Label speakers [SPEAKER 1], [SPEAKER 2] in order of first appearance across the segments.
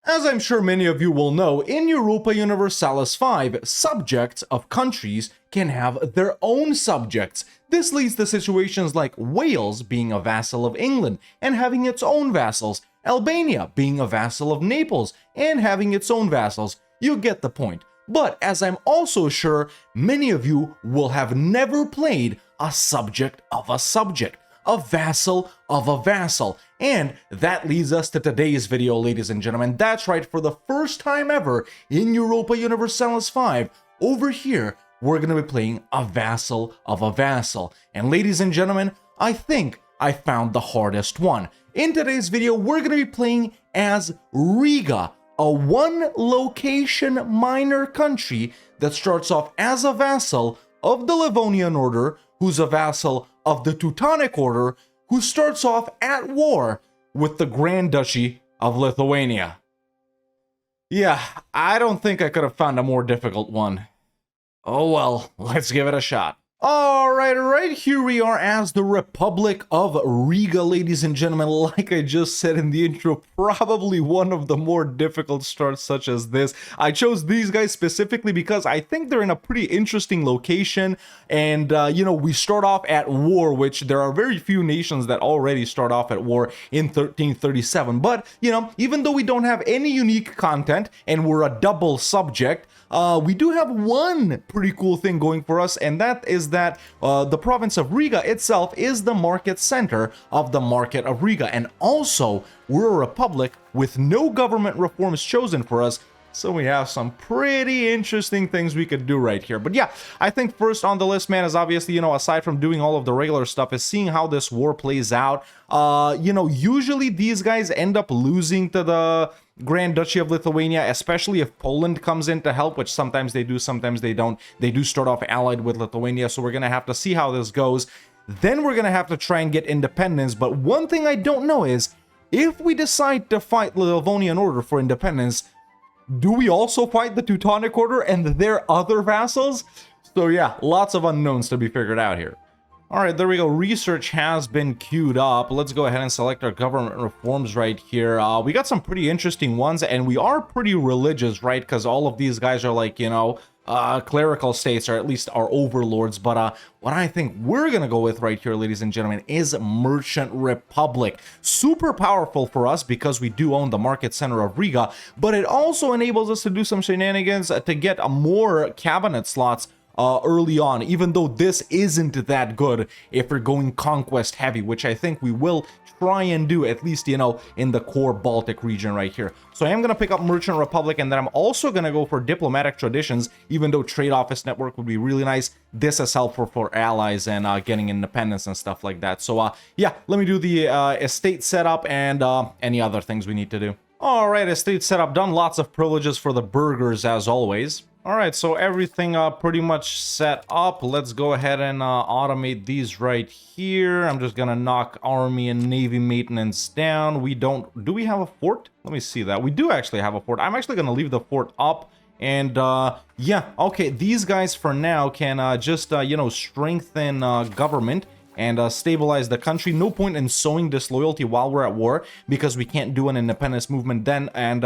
[SPEAKER 1] As I'm sure many of you will know, in Europa Universalis 5, subjects of countries can have their own subjects. This leads to situations like Wales being a vassal of England and having its own vassals, Albania being a vassal of Naples and having its own vassals. You get the point. But as I'm also sure many of you will have never played a subject of a subject, a vassal of a vassal. And that leads us to today's video, ladies and gentlemen. That's right, for the first time ever in Europa Universalis 5, over here, we're going to be playing a vassal of a vassal. And ladies and gentlemen, I think I found the hardest one. In today's video, we're going to be playing as Riga, a one-location minor country that starts off as a vassal of the Livonian Order, who's a vassal of the Teutonic Order, who starts off at war with the Grand Duchy of Lithuania. Yeah, I don't think I could have found a more difficult one. Oh well, let's give it a shot. Alright, here we are as the Republic of Riga, ladies and gentlemen. Like I just said in the intro, probably one of the more difficult starts such as this. I chose these guys specifically because I think they're in a pretty interesting location, and we start off at war, which there are very few nations that already start off at war in 1337. But, even though we don't have any unique content and we're a double subject, we do have one pretty cool thing going for us, and that is that the province of Riga itself is the market center of the market of Riga. And also, we're a republic with no government reforms chosen for us, so we have some pretty interesting things we could do right here. But yeah, I think first on the list, man, is obviously, aside from doing all of the regular stuff, is seeing how this war plays out. Usually these guys end up losing to the Grand Duchy of Lithuania, especially if Poland comes in to help, which sometimes they do, sometimes they don't. They do start off allied with Lithuania, so we're going to have to see how this goes. Then we're going to have to try and get independence. But one thing I don't know is, if we decide to fight the Livonian Order for independence, do we also fight the Teutonic Order and their other vassals? So yeah, lots of unknowns to be figured out here. Alright, there we go. Research has been queued up. Let's go ahead and select our government reforms right here. We got some pretty interesting ones, and we are pretty religious, right? Because all of these guys are like, clerical states, or at least our overlords. But what I think we're going to go with right here, ladies and gentlemen, is Merchant Republic. Super powerful for us because we do own the market center of Riga, but it also enables us to do some shenanigans to get more cabinet slots early on, even though this isn't that good if we're going conquest heavy, which I think we will try and do, at least, in the core Baltic region right here. So I am going to pick up Merchant Republic, and then I'm also going to go for Diplomatic Traditions, even though Trade Office Network would be really nice. This is helpful for allies and getting independence and stuff like that. So yeah, let me do the estate setup and any other things we need to do. Alright, estate setup done. Lots of privileges for the burghers as always. Alright, so everything pretty much set up. Let's go ahead and automate these right here. I'm just gonna knock army and navy maintenance down. Do we have a fort? Let me see that. We do actually have a fort. I'm actually gonna leave the fort up. And yeah, okay, these guys for now can just, strengthen government and stabilize the country. No point in sowing disloyalty while we're at war, because we can't do an independence movement then. And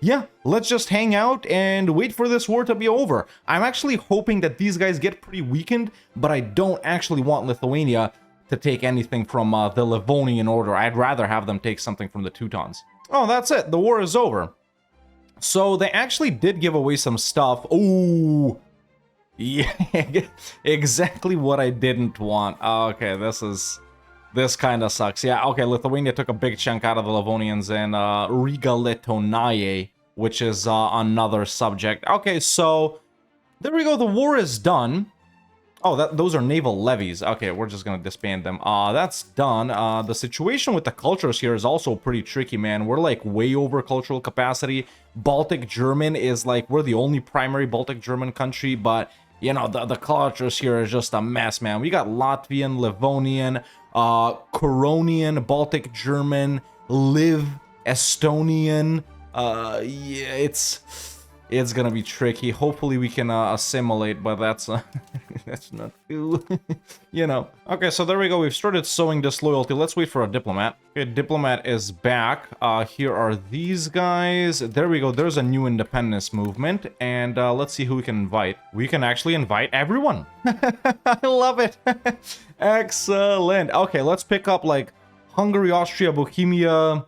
[SPEAKER 1] yeah, let's just hang out and wait for this war to be over. I'm actually hoping that these guys get pretty weakened, but I don't actually want Lithuania to take anything from the Livonian Order. I'd rather have them take something from the Teutons. Oh, that's it. The war is over. So they actually did give away some stuff. Ooh. Yeah, exactly what I didn't want. Okay, this kind of sucks. Yeah, okay, Lithuania took a big chunk out of the Livonians, and Riga Letonae, which is another subject. Okay, so there we go. The war is done. Oh, those are naval levies. Okay, we're just gonna disband them. That's done. The situation with the cultures here is also pretty tricky, man. We're like way over cultural capacity. Baltic German is like, we're the only primary Baltic German country, but the cultures here is just a mess, man. We got Latvian, Livonian, Curonian, Baltic German, Liv, Estonian. Yeah, It's gonna be tricky. Hopefully we can assimilate, but that's that's not too, you know. Okay, so there we go. We've started sowing disloyalty. Let's wait for a diplomat. Okay, diplomat is back. Here are these guys. There we go. There's a new independence movement, and let's see who we can invite. We can actually invite everyone. I love it. Excellent. Okay, let's pick up like Hungary, Austria, Bohemia,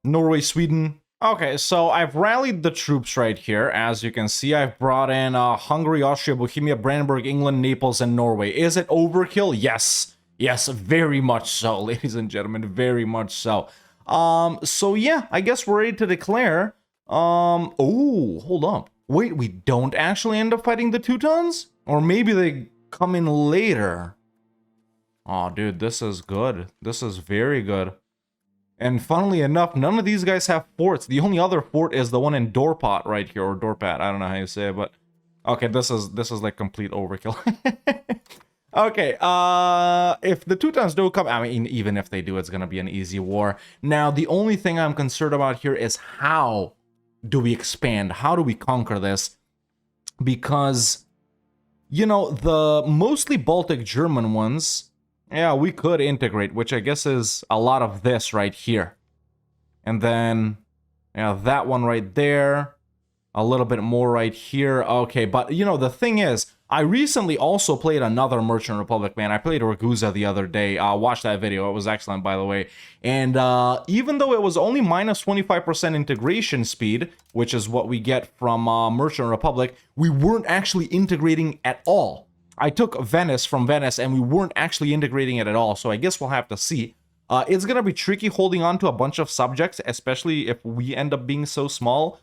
[SPEAKER 1] Norway, Sweden. Okay, so I've rallied the troops right here. As you can see, I've brought in Hungary, Austria, Bohemia, Brandenburg, England, Naples, and Norway. Is it overkill? Yes. Yes, very much so, ladies and gentlemen, very much so. So yeah, I guess we're ready to declare. Oh, hold up. Wait, we don't actually end up fighting the Teutons? Or maybe they come in later. Oh, dude, this is good. This is very good. And funnily enough, none of these guys have forts. The only other fort is the one in Dorpat right here, or Dorpat. I don't know how you say it, but okay, this is like complete overkill. Okay, if the Teutons don't come, I mean, even if they do, it's gonna be an easy war. Now, the only thing I'm concerned about here is how do we expand? How do we conquer this? Because, you know, the mostly Baltic German ones, yeah, we could integrate, which I guess is a lot of this right here. And then, yeah, that one right there. A little bit more right here. Okay, but, you know, the thing is, I recently also played another Merchant Republic, man. I played Ragusa the other day. Watch that video. It was excellent, by the way. And even though it was only minus 25% integration speed, which is what we get from Merchant Republic, we weren't actually integrating at all. I took Venice from Venice, and we weren't actually integrating it at all, so I guess we'll have to see. It's gonna be tricky holding on to a bunch of subjects, especially if we end up being so small,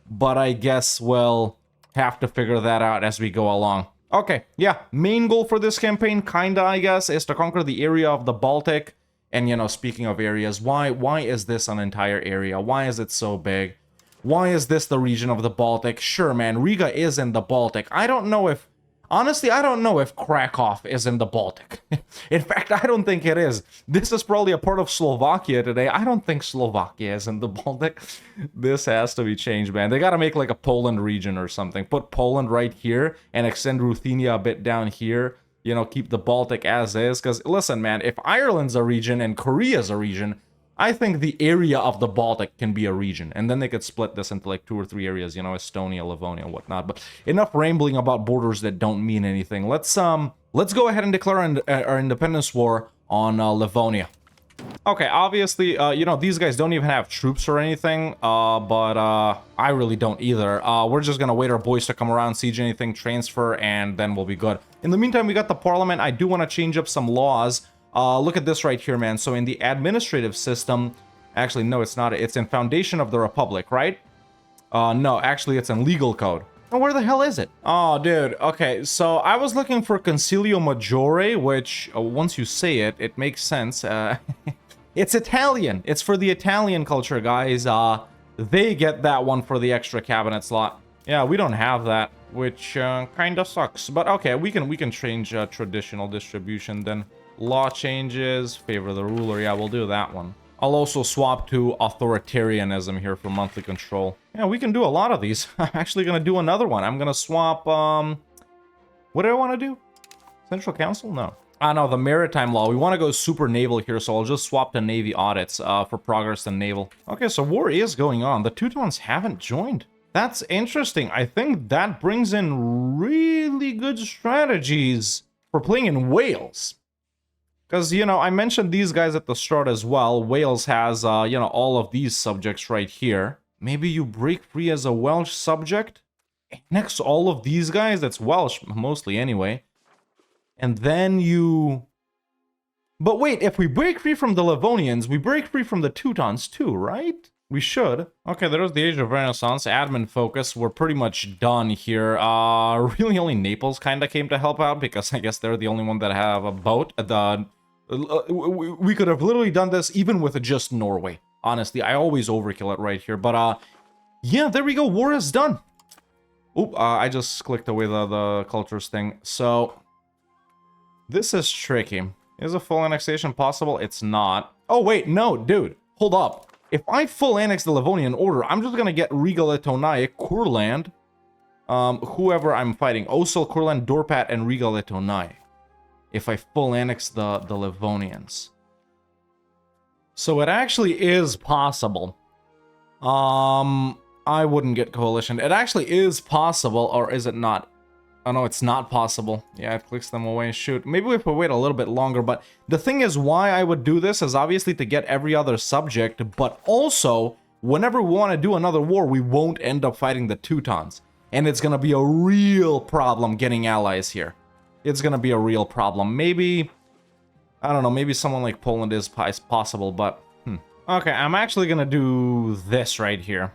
[SPEAKER 1] but I guess we'll have to figure that out as we go along. Okay, yeah, main goal for this campaign, kinda, I guess, is to conquer the area of the Baltic. And, you know, speaking of areas, why is this an entire area? Why is it so big? Why is this the region of the Baltic? Sure, man, Riga is in the Baltic. I don't know if... Honestly, I don't know if Krakow is in the Baltic. In fact, I don't think it is. This is probably a part of Slovakia today. I don't think Slovakia is in the Baltic. This has to be changed, man. They gotta make like a Poland region or something. Put Poland right here and extend Ruthenia a bit down here. You know, keep the Baltic as is. Because, listen, man, if Ireland's a region and Korea's a region, I think the area of the Baltic can be a region, and then they could split this into like 2 or 3 areas, you know, Estonia, Livonia, and whatnot. But enough rambling about borders that don't mean anything. Let's go ahead and declare our independence war on Livonia. Okay, obviously, you know, these guys don't even have troops or anything, but I really don't either. We're just gonna wait our boys to come around, siege anything, transfer, and then we'll be good. In the meantime, we got the parliament. I do want to change up some laws. Look at this right here, man. So in the administrative system, actually, no, it's not. It's in Foundation of the Republic, right? No, actually, it's in Legal Code. Oh, where the hell is it? Oh, dude. Okay, so I was looking for Concilio Maggiore, which, once you say it, it makes sense. It's Italian. It's for the Italian culture, guys. They get that one for the extra cabinet slot. Yeah, we don't have that, which kind of sucks. But okay, we can change traditional distribution then. Law changes, favor the ruler. Yeah, we'll do that one. I'll also swap to authoritarianism here for monthly control. Yeah, we can do a lot of these. I'm actually going to do another one. I'm going to swap, what do I want to do? Central Council? No. Ah, no, the maritime law. We want to go super naval here, so I'll just swap to navy audits for progress and naval. Okay, so war is going on. The Teutons haven't joined. That's interesting. I think that brings in really good strategies for playing in Wales. Because, you know, I mentioned these guys at the start as well. Wales has, you know, all of these subjects right here. Maybe you break free as a Welsh subject? Next, all of these guys, that's Welsh, mostly anyway. And then you... But wait, if we break free from the Livonians, we break free from the Teutons too, right? We should. Okay, there's the Age of Renaissance. Admin focus. We're pretty much done here. Really only Naples kind of came to help out because I guess they're the only one that have a boat. We could have literally done this even with just Norway. Honestly, I always overkill it right here. But, yeah, there we go. War is done. Oop, I just clicked away the cultures thing. So, this is tricky. Is a full annexation possible? It's not. Oh, wait, no, dude. Hold up. If I full annex the Livonian Order, I'm just gonna get Riga Lithuania, Courland, whoever I'm fighting. Osel, Courland, Dorpat, and Riga Litonai. If I full annex the Livonians. So it actually is possible. I wouldn't get coalition. It actually is possible, or is it not? Oh no, it's not possible. Yeah, it clicks them away. Shoot. Maybe we have to wait a little bit longer, but the thing is why I would do this is obviously to get every other subject, but also, whenever we want to do another war, we won't end up fighting the Teutons. And it's going to be a real problem getting allies here. It's going to be a real problem. Maybe, I don't know, maybe someone like Poland is possible, but... Okay, I'm actually going to do this right here.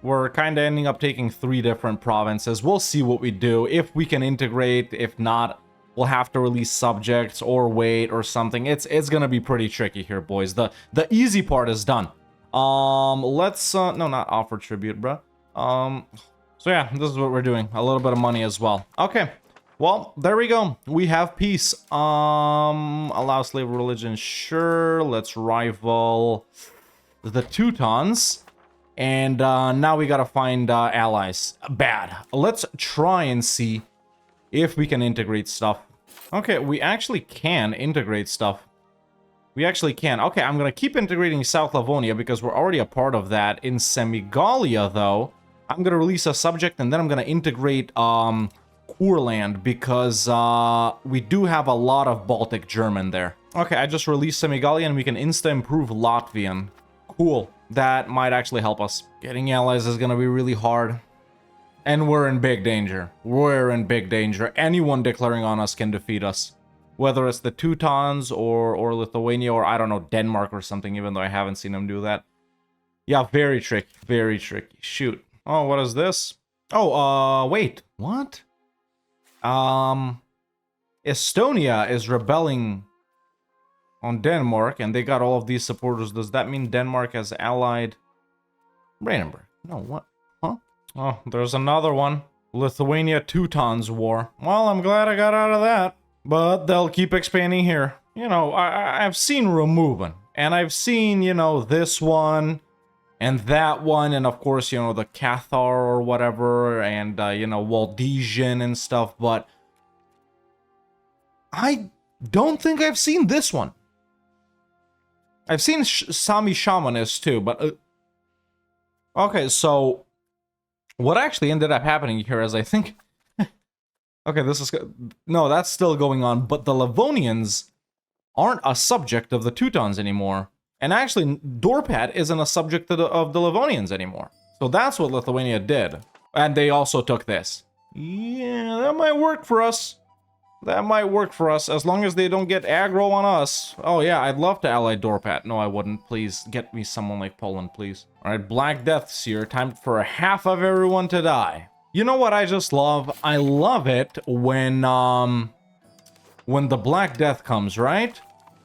[SPEAKER 1] We're kind of ending up taking 3 different provinces. We'll see what we do. If we can integrate, if not, we'll have to release subjects or wait or something. It's going to be pretty tricky here, boys. The easy part is done. Let's, no, not offer tribute, bruh. So yeah, this is what we're doing. A little bit of money as well. Okay. Well, there we go. We have peace. Allow slave religion, sure. Let's rival the Teutons. And now we gotta find allies. Bad. Let's try and see if we can integrate stuff. Okay, we actually can integrate stuff. We actually can. Okay, I'm gonna keep integrating South Livonia because we're already a part of that. In Semigalia, though, I'm gonna release a subject and then I'm gonna integrate Courland because we do have a lot of Baltic German there. Okay, I just released Semigalia and we can insta-improve Latvian. Cool. That might actually help us. Getting allies is gonna be really hard. And we're in big danger. We're in big danger. Anyone declaring on us can defeat us. Whether it's the Teutons or Lithuania or, I don't know, Denmark or something, even though I haven't seen them do that. Yeah, very tricky. Very tricky. Shoot. Oh, what is this? Oh, wait. What? Estonia is rebelling on Denmark, and they got all of these supporters. Does that mean Denmark has allied Brandenburg? No, what? Huh? Oh, there's another one. Lithuania Teutons War. Well, I'm glad I got out of that. But they'll keep expanding here. You know, I've seen Removin, and I've seen, you know, this one, and that one, and of course, you know, the Cathar or whatever, and, you know, Waldesian and stuff, but I don't think I've seen this one. I've seen Sami Shamanist too, but... okay, so what actually ended up happening here is I think... okay, this is... no, that's still going on, but the Livonians aren't a subject of the Teutons anymore. And actually, Dorpat isn't a subject of the Livonians anymore. So that's what Lithuania did. And they also took this. Yeah, that might work for us. That might work for us, as long as they don't get aggro on us. Oh yeah, I'd love to ally Dorpat. No, I wouldn't. Please, get me someone like Poland, please. Alright, Black Death's here. Time for half of everyone to die. You know what I just love? I love it when the Black Death comes, right?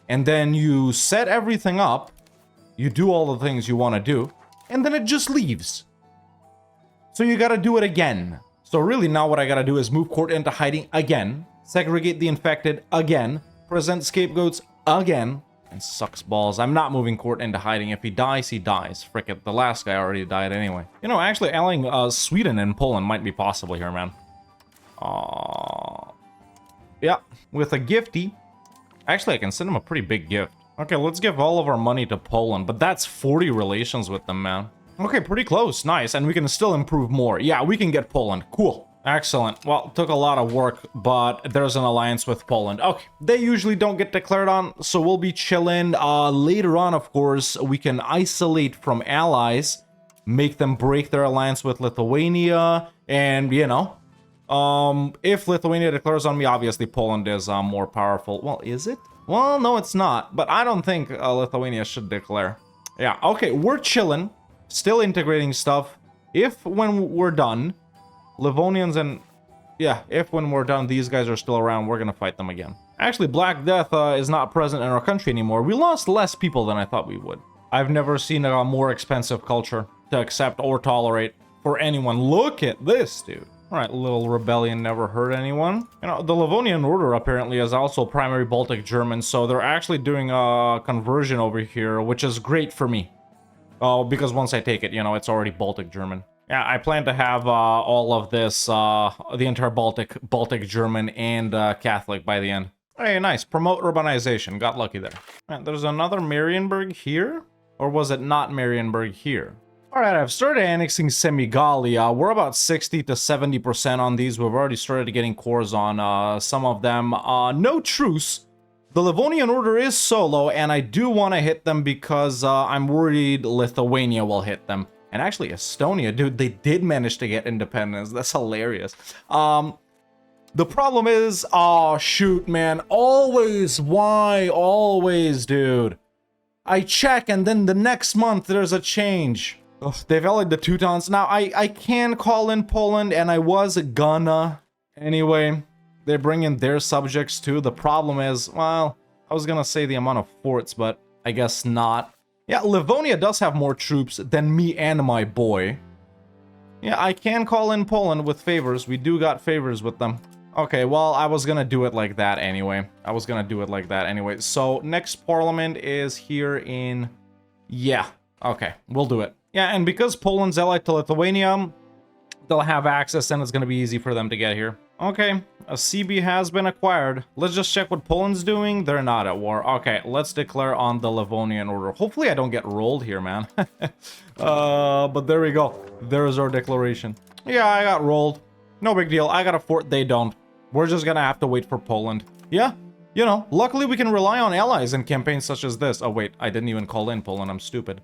[SPEAKER 1] And then you set everything up, you do all the things you want to do, and then it just leaves. So you gotta do it again. So really now what I gotta do is move court into hiding again, segregate the infected again, present scapegoats again, and sucks balls. I'm not moving court into hiding. If he dies, he dies. Frick it, the last guy already died anyway. You know, actually allying Sweden and Poland might be possible here, man. Yeah, with a gifty. Actually, I can send him a pretty big gift. Okay, let's give all of our money to Poland, but that's 40 relations with them, man. Okay, pretty close. Nice, and we can still improve more. Yeah, we can get Poland. Cool. Excellent. Well, it took a lot of work, but there's an alliance with Poland. Okay, they usually don't get declared on, so we'll be chilling. Later on, of course, we can isolate from allies, make them break their alliance with Lithuania, and, you know, if Lithuania declares on me, obviously Poland is more powerful. Well, is it? Well, no, it's not, but I don't think Lithuania should declare. Yeah, okay, we're chilling, still integrating stuff. If, when we're done, Livonians and... yeah, if when we're done, these guys are still around, we're gonna fight them again. Actually, Black Death is not present in our country anymore. We lost less people than I thought we would. I've never seen a more expensive culture to accept or tolerate for anyone. Look at this, dude. Alright, little rebellion never hurt anyone. You know, the Livonian Order apparently is also primary Baltic German, so they're actually doing a conversion over here, which is great for me. Oh, because once I take it, you know, it's already Baltic German. Yeah, I plan to have all of this, the entire Baltic German and Catholic by the end. Hey, nice. Promote urbanization. Got lucky there. Man, there's another Marienburg here? Or was it not Marienburg here? Alright, I've started annexing Semigalia. We're about 60 to 70% on these. We've already started getting cores on some of them. No truce. The Livonian Order is solo, and I do want to hit them because I'm worried Lithuania will hit them. And actually, Estonia, dude, they did manage to get independence. That's hilarious. The problem is, oh, shoot, man. Always, why? Always, dude. I check, and then the next month, there's a change. Ugh, they've allied the Teutons. Now, I can call in Poland, and I was gonna. Anyway, they bring in their subjects, too. The problem is, well, I was gonna say the amount of forts, but I guess not. Yeah, Livonia does have more troops than me and my boy. Yeah, I can call in Poland with favors. We do got favors with them. Okay, well, I was gonna do it like that anyway. So, next parliament is here in... Yeah, okay, we'll do it. Yeah, and because Poland's allied to Lithuania, they'll have access and it's gonna be easy for them to get here. Okay, a CB has been acquired. Let's just check what Poland's doing. They're not at war. Okay, let's declare on the Livonian Order. Hopefully I don't get rolled here, man. But there we go. There's our declaration. Yeah, I got rolled. No big deal. I got a fort. They don't. We're just gonna have to wait for Poland. Yeah, you know, luckily we can rely on allies in campaigns such as this. Oh, wait, I didn't even call in Poland. I'm stupid.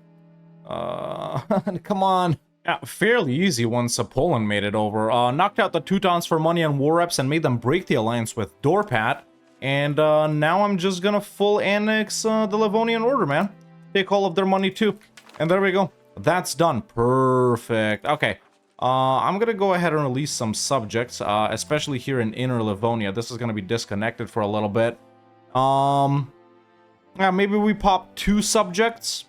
[SPEAKER 1] Come on. Yeah, fairly easy once Poland made it over. Knocked out the Teutons for money and war reps and made them break the alliance with Dorpat. And now I'm just gonna full annex the Livonian Order, man. Take all of their money too. And there we go. That's done. Perfect. Okay. I'm gonna go ahead and release some subjects, especially here in Inner Livonia. This is gonna be disconnected for a little bit. Yeah, maybe we pop 2 subjects.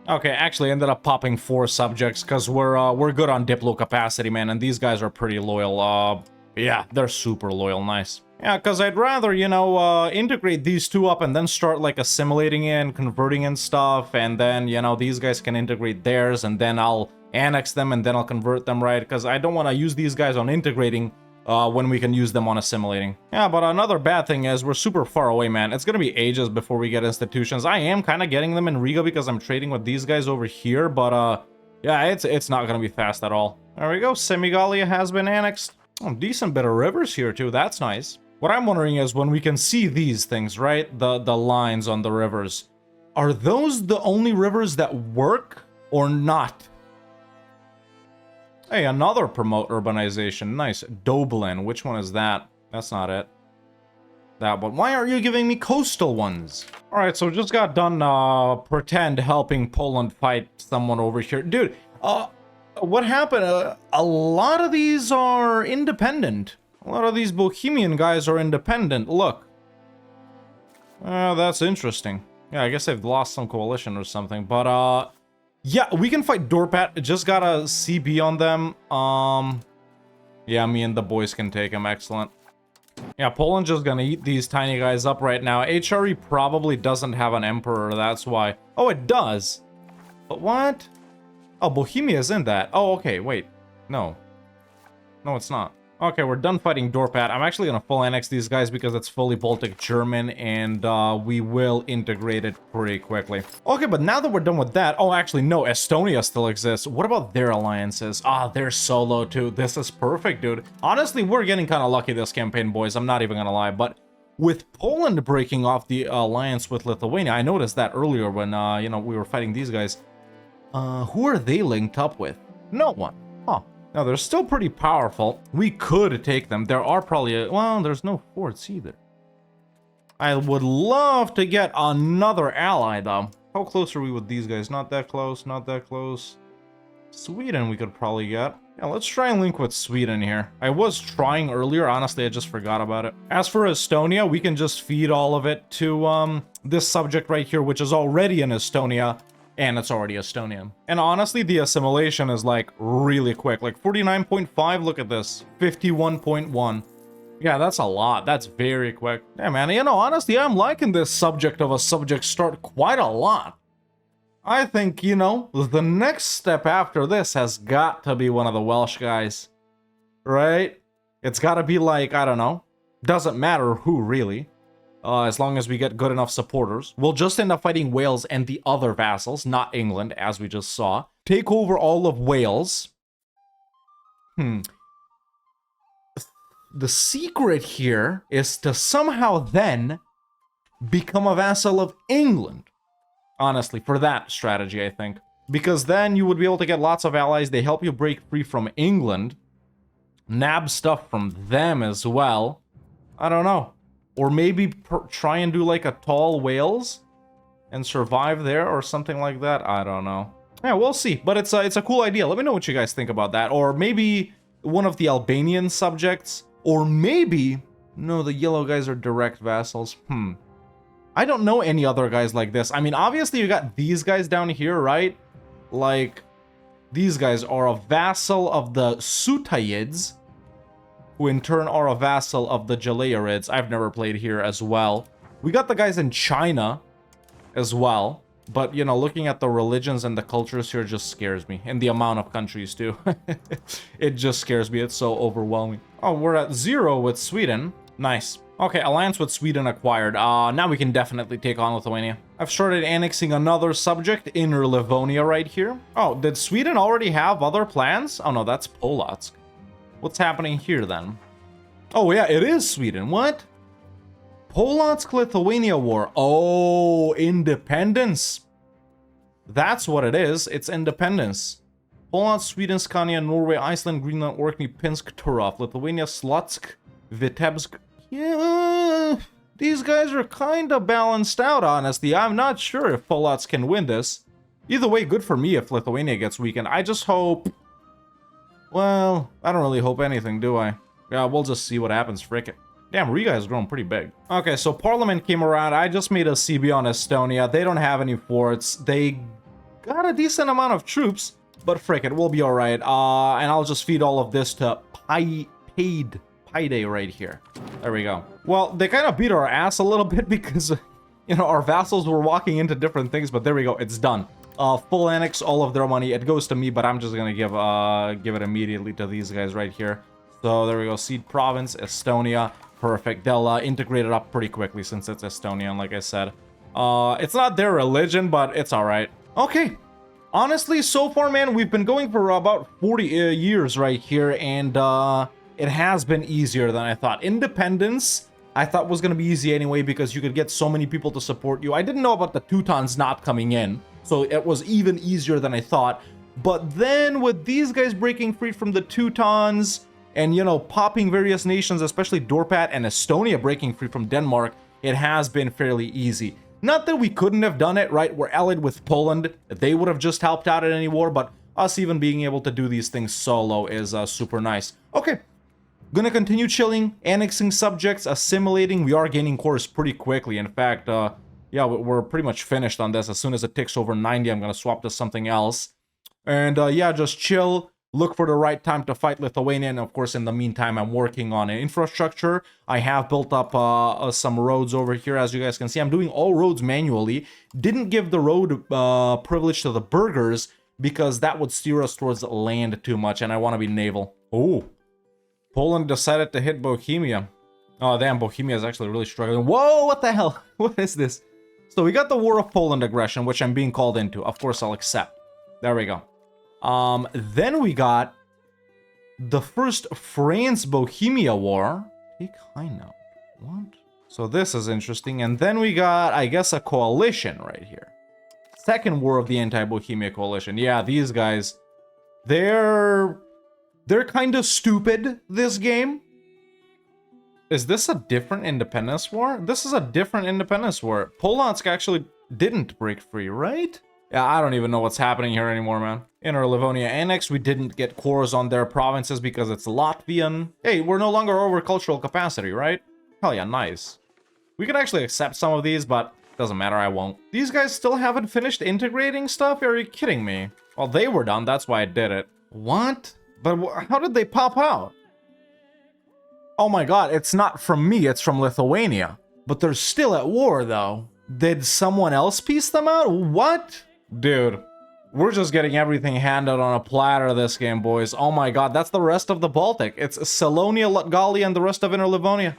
[SPEAKER 1] Okay, actually ended up popping 4 subjects because we're good on Diplo capacity, man, and these guys are pretty loyal. Yeah, they're super loyal. Nice. Yeah, because I'd rather, you know, integrate these 2 up and then start, like, assimilating in, converting in stuff, and then, you know, these guys can integrate theirs, and then I'll annex them, and then I'll convert them, right? Because I don't want to use these guys on integrating when we can use them on assimilating. Yeah, but another bad thing is we're super far away, man. It's gonna be ages before we get institutions. I am kind of getting them in Riga because I'm trading with these guys over here, but, yeah, it's not gonna be fast at all. There we go. Semigalia has been annexed. Oh, decent bit of rivers here, too. That's nice. What I'm wondering is when we can see these things, right? The lines on the rivers. Are those the only rivers that work or not? Hey, another promote urbanization. Nice. Dublin. Which one is that? That's not it. That one. Why aren't you giving me coastal ones? Alright, so just got done pretend helping Poland fight someone over here. Dude, what happened? A lot of these are independent. A lot of these Bohemian guys are independent. Look. That's interesting. Yeah, I guess they've lost some coalition or something. But, yeah, we can fight Dorpat. Just got a CB on them. Yeah, me and the boys can take him. Excellent. Yeah, Poland's just gonna eat these tiny guys up right now. HRE probably doesn't have an emperor. That's why. Oh, it does. But what? Oh, Bohemia's in that. Oh, okay, wait. No. No, it's not. Okay, we're done fighting Dorpat. I'm actually gonna full annex these guys because it's fully Baltic German, and we will integrate it pretty quickly. Okay, but now that we're done with that... Oh, actually, no, Estonia still exists. What about their alliances? Ah, they're solo, too. This is perfect, dude. Honestly, we're getting kind of lucky this campaign, boys. I'm not even gonna lie, but... With Poland breaking off the alliance with Lithuania, I noticed that earlier when, you know, we were fighting these guys. Who are they linked up with? No one. Huh. Now, they're still pretty powerful. We could take them. There are probably... well, there's no forts either. I would love to get another ally, though. How close are we with these guys? Not that close, not that close. Sweden we could probably get. Yeah, let's try and link with Sweden here. I was trying earlier. Honestly, I just forgot about it. As for Estonia, we can just feed all of it to this subject right here, which is already in Estonia. And it's already Estonian. And honestly, the assimilation is, like, really quick. Like, 49.5, look at this. 51.1. Yeah, that's a lot. That's very quick. Yeah, man, you know, honestly, I'm liking this subject of a subject start quite a lot. I think, you know, the next step after this has got to be one of the Welsh guys, right? It's got to be like, I don't know, doesn't matter who really, as long as we get good enough supporters. We'll just end up fighting Wales and the other vassals, not England, as we just saw. Take over all of Wales. The secret here is to somehow then become a vassal of England. Honestly, for that strategy, I think. Because then you would be able to get lots of allies. They help you break free from England. Nab stuff from them as well. I don't know. Or maybe try and do like a tall Wales and survive there or something like that. I don't know. Yeah, we'll see. But it's a cool idea. Let me know what you guys think about that. Or maybe one of the Albanian subjects. Or maybe... No, the yellow guys are direct vassals. I don't know any other guys like this. I mean, obviously you got these guys down here, right? Like, these guys are a vassal of the Sutayids, who in turn are a vassal of the Jalayirids. I've never played here as well. We got the guys in China as well. But, you know, looking at the religions and the cultures here just scares me. And the amount of countries, too. It just scares me. It's so overwhelming. Oh, we're at 0 with Sweden. Nice. Okay, alliance with Sweden acquired. Now we can definitely take on Lithuania. I've started annexing another subject, Inner Livonia, right here. Oh, did Sweden already have other plans? Oh no, that's Polotsk. What's happening here then? Oh yeah, it is Sweden. What? Polotsk-Lithuania War. Oh, independence. That's what it is. It's independence. Poland, Sweden, Scania, Norway, Iceland, Greenland, Orkney, Pinsk, Turov, Lithuania, Slutsk, Vitebsk. Yeah, these guys are kind of balanced out, honestly. I'm not sure if Polotsk can win this. Either way, good for me if Lithuania gets weakened. I just hope... Well, I don't really hope anything, do I? Yeah, we'll just see what happens, frick it. Damn, Riga has grown pretty big. Okay, so Parliament came around. I just made a CB on Estonia. They don't have any forts. They got a decent amount of troops, but frick it, we'll be alright. And I'll just feed all of this to Paid right here. There we go. Well, they kind of beat our ass a little bit because, you know, our vassals were walking into different things, but there we go. It's done. Full annex, all of their money. It goes to me, but I'm just gonna give it immediately to these guys right here. So there we go. Seed province, Estonia. Perfect. They'll integrate it up pretty quickly since it's Estonian, like I said. It's not their religion, but it's alright. Okay. Honestly, so far, man, we've been going for about 40 years right here, and it has been easier than I thought. Independence, I thought was going to be easy anyway because you could get so many people to support you. I didn't know about the Teutons not coming in, so it was even easier than I thought. But then with these guys breaking free from the Teutons and, you know, popping various nations, especially Dorpat and Estonia breaking free from Denmark, it has been fairly easy. Not that we couldn't have done it, right? We're allied with Poland. They would have just helped out in any war, but us even being able to do these things solo is super nice. Okay. Gonna continue chilling, annexing subjects, assimilating. We are gaining cores pretty quickly. In fact, yeah, we're pretty much finished on this. As soon as it ticks over 90, I'm gonna swap to something else. And yeah, just chill. Look for the right time to fight Lithuania. And of course, in the meantime, I'm working on infrastructure. I have built up some roads over here. As you guys can see, I'm doing all roads manually. Didn't give the road privilege to the burghers because that would steer us towards land too much. And I want to be naval. Oh. Poland decided to hit Bohemia. Oh, damn, Bohemia is actually really struggling. Whoa, what the hell? What is this? So we got the War of Poland aggression, which I'm being called into. Of course, I'll accept. There we go. Then we got the first France-Bohemia War. Take high note. What? So this is interesting. And then we got, I guess, a coalition right here. Second War of the Anti-Bohemia Coalition. Yeah, these guys, they're kind of stupid, this game. Is this a different independence war? This is a different independence war. Polotsk actually didn't break free, right? Yeah, I don't even know what's happening here anymore, man. Inner Livonia Annex, we didn't get cores on their provinces because it's Latvian. Hey, we're no longer over cultural capacity, right? Hell yeah, nice. We could actually accept some of these, but doesn't matter, I won't. These guys still haven't finished integrating stuff? Are you kidding me? Well, they were done, that's why I did it. What? But how did they pop out? Oh my god, it's not from me, it's from Lithuania. But they're still at war, though. Did someone else piece them out? What? Dude, we're just getting everything handed on a platter this game, boys. Oh my god, that's the rest of the Baltic. It's Salonia, Latgalia, and the rest of Inner Livonia.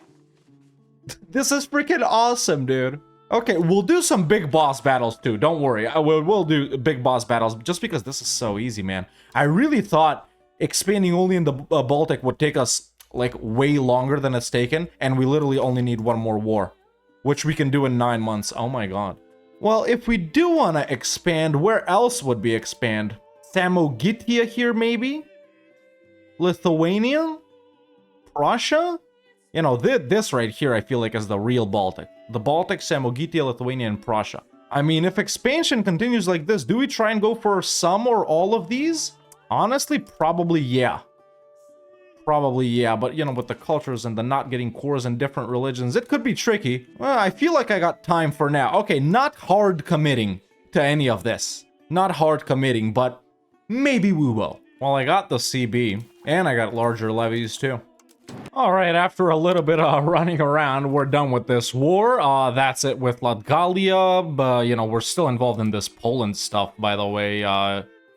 [SPEAKER 1] This is freaking awesome, dude. Okay, we'll do some big boss battles too. Don't worry. We'll do big boss battles just because this is so easy, man. I really thought expanding only in the Baltic would take us like way longer than it's taken, and we literally only need one more war, which we can do in 9 months. Oh my god. Well, if we do want to expand, where else would we expand? Samogitia here, maybe? Lithuania? Prussia? You know, this right here I feel like is the real Baltic. The Baltic, Samogitia, Lithuania, and Prussia. I mean, if expansion continues like this, do we try and go for some or all of these? Honestly, probably yeah. Probably yeah, but you know, with the cultures and the not getting cores in different religions, it could be tricky. Well, I feel like I got time for now. Okay, not hard committing to any of this. Not hard committing, but maybe we will. Well, I got the CB, and I got larger levies too. Alright, after a little bit of running around, we're done with this war. That's it with Latgalia, but, you know, we're still involved in this Poland stuff, by the way.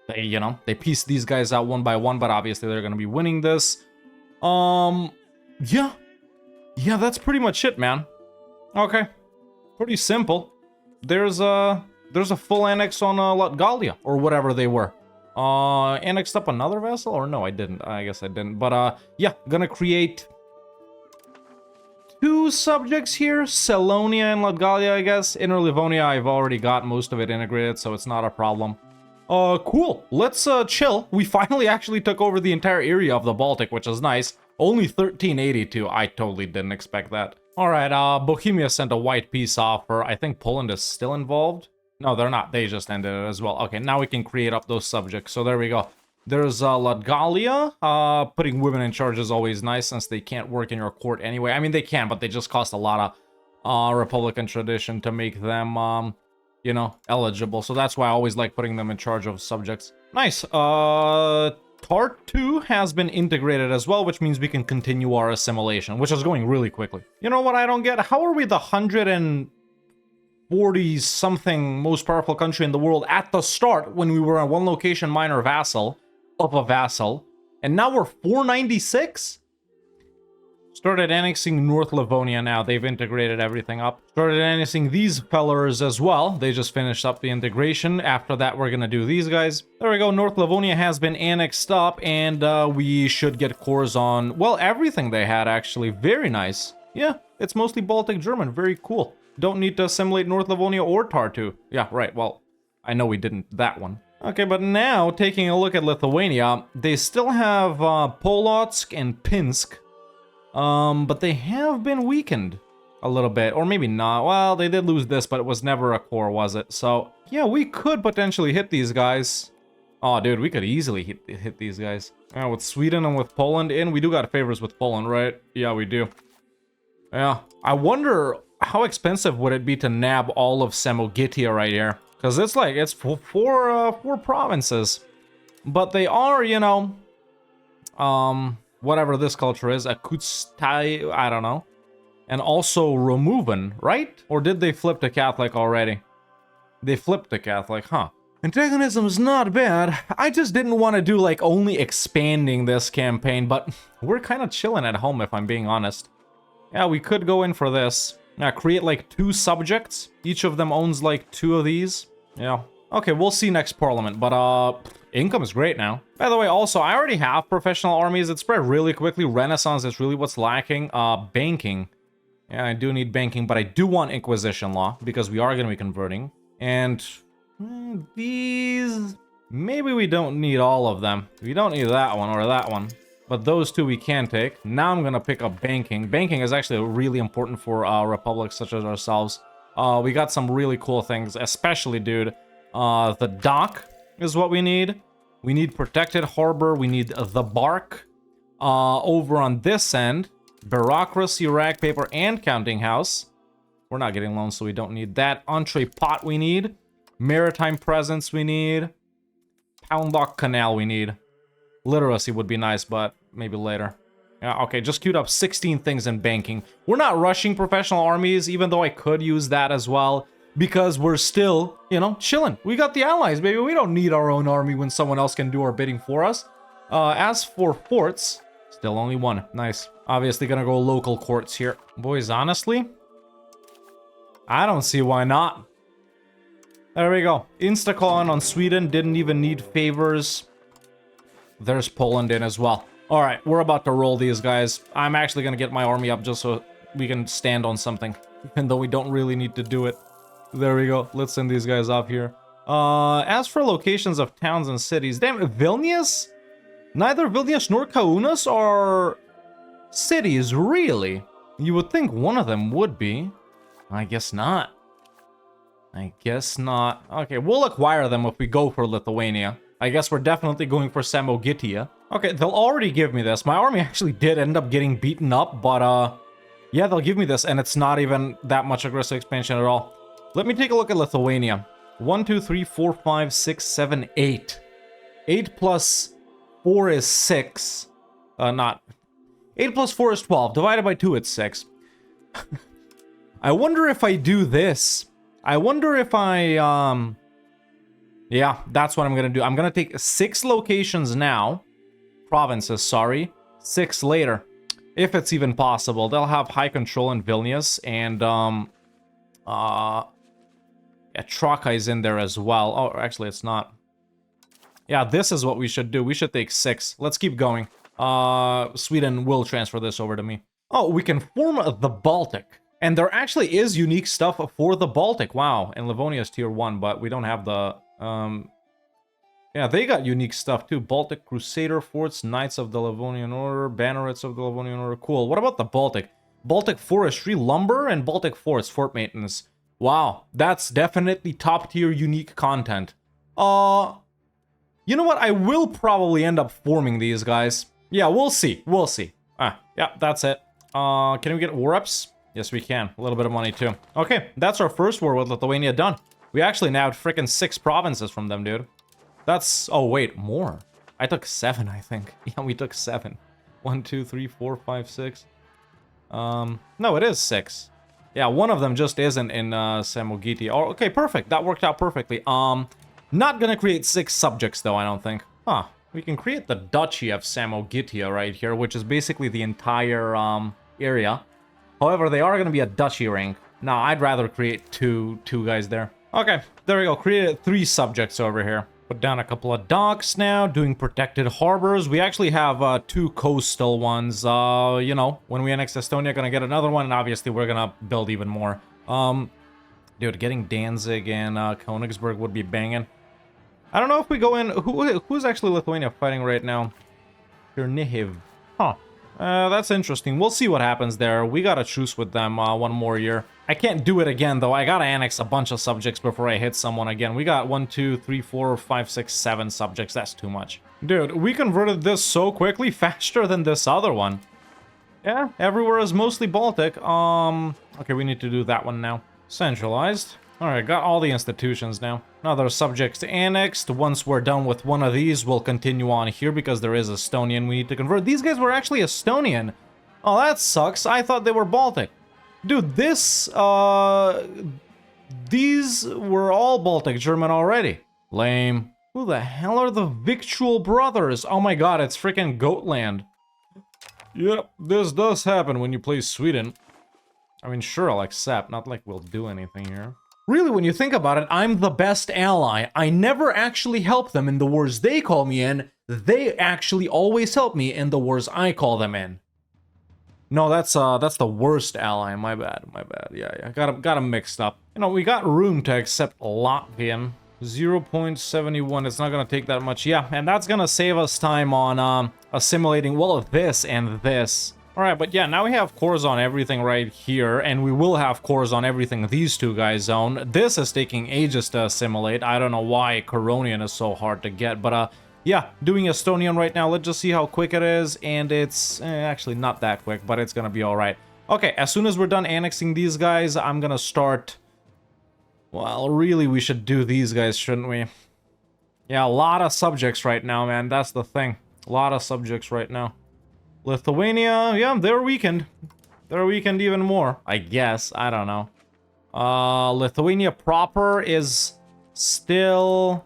[SPEAKER 1] They pieced these guys out one by one, but obviously they're gonna be winning this. Yeah. Yeah, that's pretty much it, man. Okay. Pretty simple. There's a full annex on Latgalia, or whatever they were. Annexed up another vessel? Or no, I didn't. I guess I didn't. But, yeah, gonna create 2 subjects here. Salonia and Latgalia, I guess. Inner Livonia, I've already got most of it integrated, so it's not a problem. Cool. Let's, chill. We finally actually took over the entire area of the Baltic, which is nice. Only 1382. I totally didn't expect that. Alright, Bohemia sent a white peace offer. I think Poland is still involved. No, they're not. They just ended it as well. Okay, now we can create up those subjects. So there we go. There's Latgalia. Putting women in charge is always nice since they can't work in your court anyway. I mean, they can, but they just cost a lot of Republican tradition to make them, you know, eligible. So that's why I always like putting them in charge of subjects. Nice. Tartu has been integrated as well, which means we can continue our assimilation, which is going really quickly. You know what I don't get? How are we the 140-something most powerful country in the world at the start when we were on one location minor vassal of a vassal, and now we're 496? Started annexing North Livonia now. They've integrated everything up. Started annexing these fellers as well. They just finished up the integration. After that, we're gonna do these guys. There we go. North Livonia has been annexed up, and we should get cores on, well, everything they had, actually. Very nice. Yeah, it's mostly Baltic German. Very cool. Don't need to assimilate North Livonia or Tartu. Yeah, right. Well, I know we didn't that one. Okay, but now, taking a look at Lithuania, they still have Polotsk and Pinsk. But they have been weakened a little bit, or maybe not. Well, they did lose this, but it was never a core, was it? So, yeah, we could potentially hit these guys. Oh, dude, we could easily hit these guys. With Sweden and with Poland in, we do got favors with Poland, right? Yeah, we do. Yeah, I wonder how expensive would it be to nab all of Samogitia right here? Because it's like, it's four provinces. But they are, you know, whatever this culture is, Akutstai, I don't know. And also Removen, right? Or did they flip to Catholic already? They flipped to Catholic, huh? Antagonism's not bad. I just didn't want to do, like, only expanding this campaign, but we're kind of chilling at home, if I'm being honest. Yeah, we could go in for this. Yeah, create, like, 2 subjects. Each of them owns, like, 2 of these. Yeah. Okay, we'll see next parliament, but, income is great now. By the way, also, I already have professional armies. It spread really quickly. Renaissance is really what's lacking. Banking. Yeah, I do need banking, but I do want Inquisition law, because we are going to be converting. And these... maybe we don't need all of them. We don't need that one or that one. But those 2 we can take. Now I'm going to pick up banking. Banking is actually really important for republics such as ourselves. We got some really cool things, especially, dude, the dock is what we need. We need protected harbor. We need the bark. Over on this end, bureaucracy, rag paper, and counting house. We're not getting loans, so we don't need that. Entree pot we need. Maritime presence we need. Poundlock canal we need. Literacy would be nice, but maybe later. Yeah, okay, just queued up 16 things in banking. We're not rushing professional armies, even though I could use that as well. because we're still, you know, chilling. We got the allies, baby. We don't need our own army when someone else can do our bidding for us. As for forts, still only one. Nice. Obviously gonna go local courts here. Boys, honestly, I don't see why not. There we go. Instacon on Sweden, didn't even need favors. There's Poland in as well. All right, we're about to roll these guys. I'm actually gonna get my army up just so we can stand on something, even though we don't really need to do it. There we go. Let's send these guys up here. As for locations of towns and cities, damn, Vilnius? Neither Vilnius nor Kaunas are cities, really? You would think one of them would be. I guess not. I guess not. Okay, we'll acquire them if we go for Lithuania. I guess we're definitely going for Samogitia. Okay, they'll already give me this. My army actually did end up getting beaten up, but yeah, they'll give me this, and it's not even that much aggressive expansion at all. Let me take a look at Lithuania. 1, 2, 3, 4, 5, 6, 7, 8. 8 plus 4 is 6. Not... 8 plus 4 is 12. Divided by 2, it's 6. I wonder if I do this. I wonder if I, yeah, that's what I'm gonna do. I'm gonna take 6 locations now. Provinces, sorry. 6 later. If it's even possible. They'll have high control in Vilnius, and, yeah, Traka is in there as well. Oh, actually, it's not. Yeah, this is what we should do. We should take 6. Let's keep going. Sweden will transfer this over to me. Oh, we can form the Baltic. And there actually is unique stuff for the Baltic. Wow. And Livonia is tier 1, but we don't have the... yeah, they got unique stuff too. Baltic Crusader Forts, Knights of the Livonian Order, Bannerets of the Livonian Order. Cool. What about the Baltic? Baltic Forestry, Lumber, and Baltic Forts, Fort Maintenance. Wow. That's definitely top tier unique content. You know what? I will probably end up forming these guys. Yeah, we'll see. We'll see. Yeah, that's it. Can we get war reps? Yes, we can. A little bit of money, too. Okay, that's our first war with Lithuania done. We actually nabbed frickin' 6 provinces from them, dude. That's... Oh, wait, more. I took 7, I think. Yeah, we took 7. 1, 2, 3, 4, 5, 6. No, it is 6. Yeah, one of them just isn't in Samogiti. Oh, okay, perfect. That worked out perfectly. Not gonna create 6 subjects, though, I don't think. Huh. We can create the Duchy of Samogitia right here, which is basically the entire area. However, they are going to be a duchy rank. No, I'd rather create two guys there. Okay, there we go. Created 3 subjects over here. Put down a couple of docks now, doing protected harbors. We actually have 2 coastal ones. You know, when we annex Estonia, gonna get another one, and obviously we're gonna build even more. Dude, getting Danzig and Königsberg would be banging. I don't know if we go in... Who's actually Lithuania fighting right now? Chernihiv. Huh. That's interesting. We'll see what happens there. We got a truce with them one more year. I can't do it again, though. I gotta annex a bunch of subjects before I hit someone again. We got 1, 2, 3, 4, 5, 6, 7 subjects. That's too much. Dude, we converted this so quickly, faster than this other one. Yeah, everywhere is mostly Baltic. Okay, we need to do that one now. Centralized. Alright, got all the institutions now. Another subjects annexed. Once we're done with one of these, we'll continue on here because there is Estonian we need to convert. These guys were actually Estonian. Oh, that sucks. I thought they were Baltic. Dude, this, these were all Baltic German already. Lame. Who the hell are the Victual Brothers? Oh my god, it's freaking Goatland. Yep, this does happen when you play Sweden. I mean, sure, I'll accept. Not like we'll do anything here. Really, when you think about it, I'm the best ally. I never actually help them in the wars they call me in. They actually always help me in the wars I call them in. No, that's the worst ally. My bad. Yeah. Got him mixed up. You know, we got room to accept Latvian. 0.71. It's not gonna take that much. Yeah, and that's gonna save us time on assimilating, well, this and this. Alright, but yeah, now we have cores on everything right here, and we will have cores on everything these 2 guys own. This is taking ages to assimilate. I don't know why Coronian is so hard to get, but yeah, doing Estonian right now. Let's just see how quick it is, and it's actually not that quick, but it's gonna be alright. Okay, as soon as we're done annexing these guys, I'm gonna start... Well, really, we should do these guys, shouldn't we? Yeah, a lot of subjects right now, man. That's the thing. A lot of subjects right now. Lithuania, yeah, they're weakened. They're weakened even more, I guess. I don't know. Lithuania proper is still...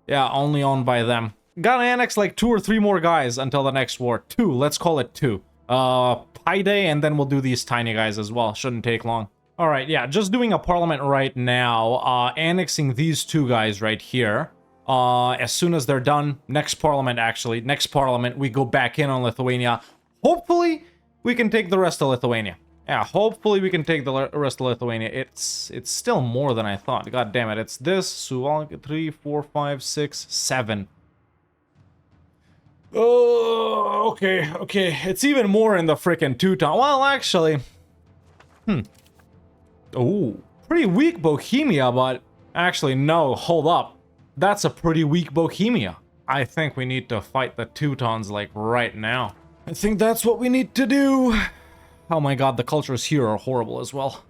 [SPEAKER 1] yeah, only owned by them. Gotta annex like 2 or 3 more guys until the next war. 2, let's call it 2. Pi Day, and then we'll do these tiny guys as well. Shouldn't take long. Alright, yeah, just doing a parliament right now. Annexing these 2 guys right here. As soon as they're done, next parliament, we go back in on Lithuania. Hopefully, we can take the rest of Lithuania. Yeah, hopefully we can take the rest of Lithuania. It's still more than I thought. God damn it, it's this, Suwalk, 3, 4, 5, 6, 7. Oh, okay. It's even more in the frickin' Teuton. Well, actually... Oh, pretty weak Bohemia, but... actually, no, hold up. That's a pretty weak Bohemia. I think we need to fight the Teutons, like, right now. I think that's what we need to do. Oh my god, the cultures here are horrible as well.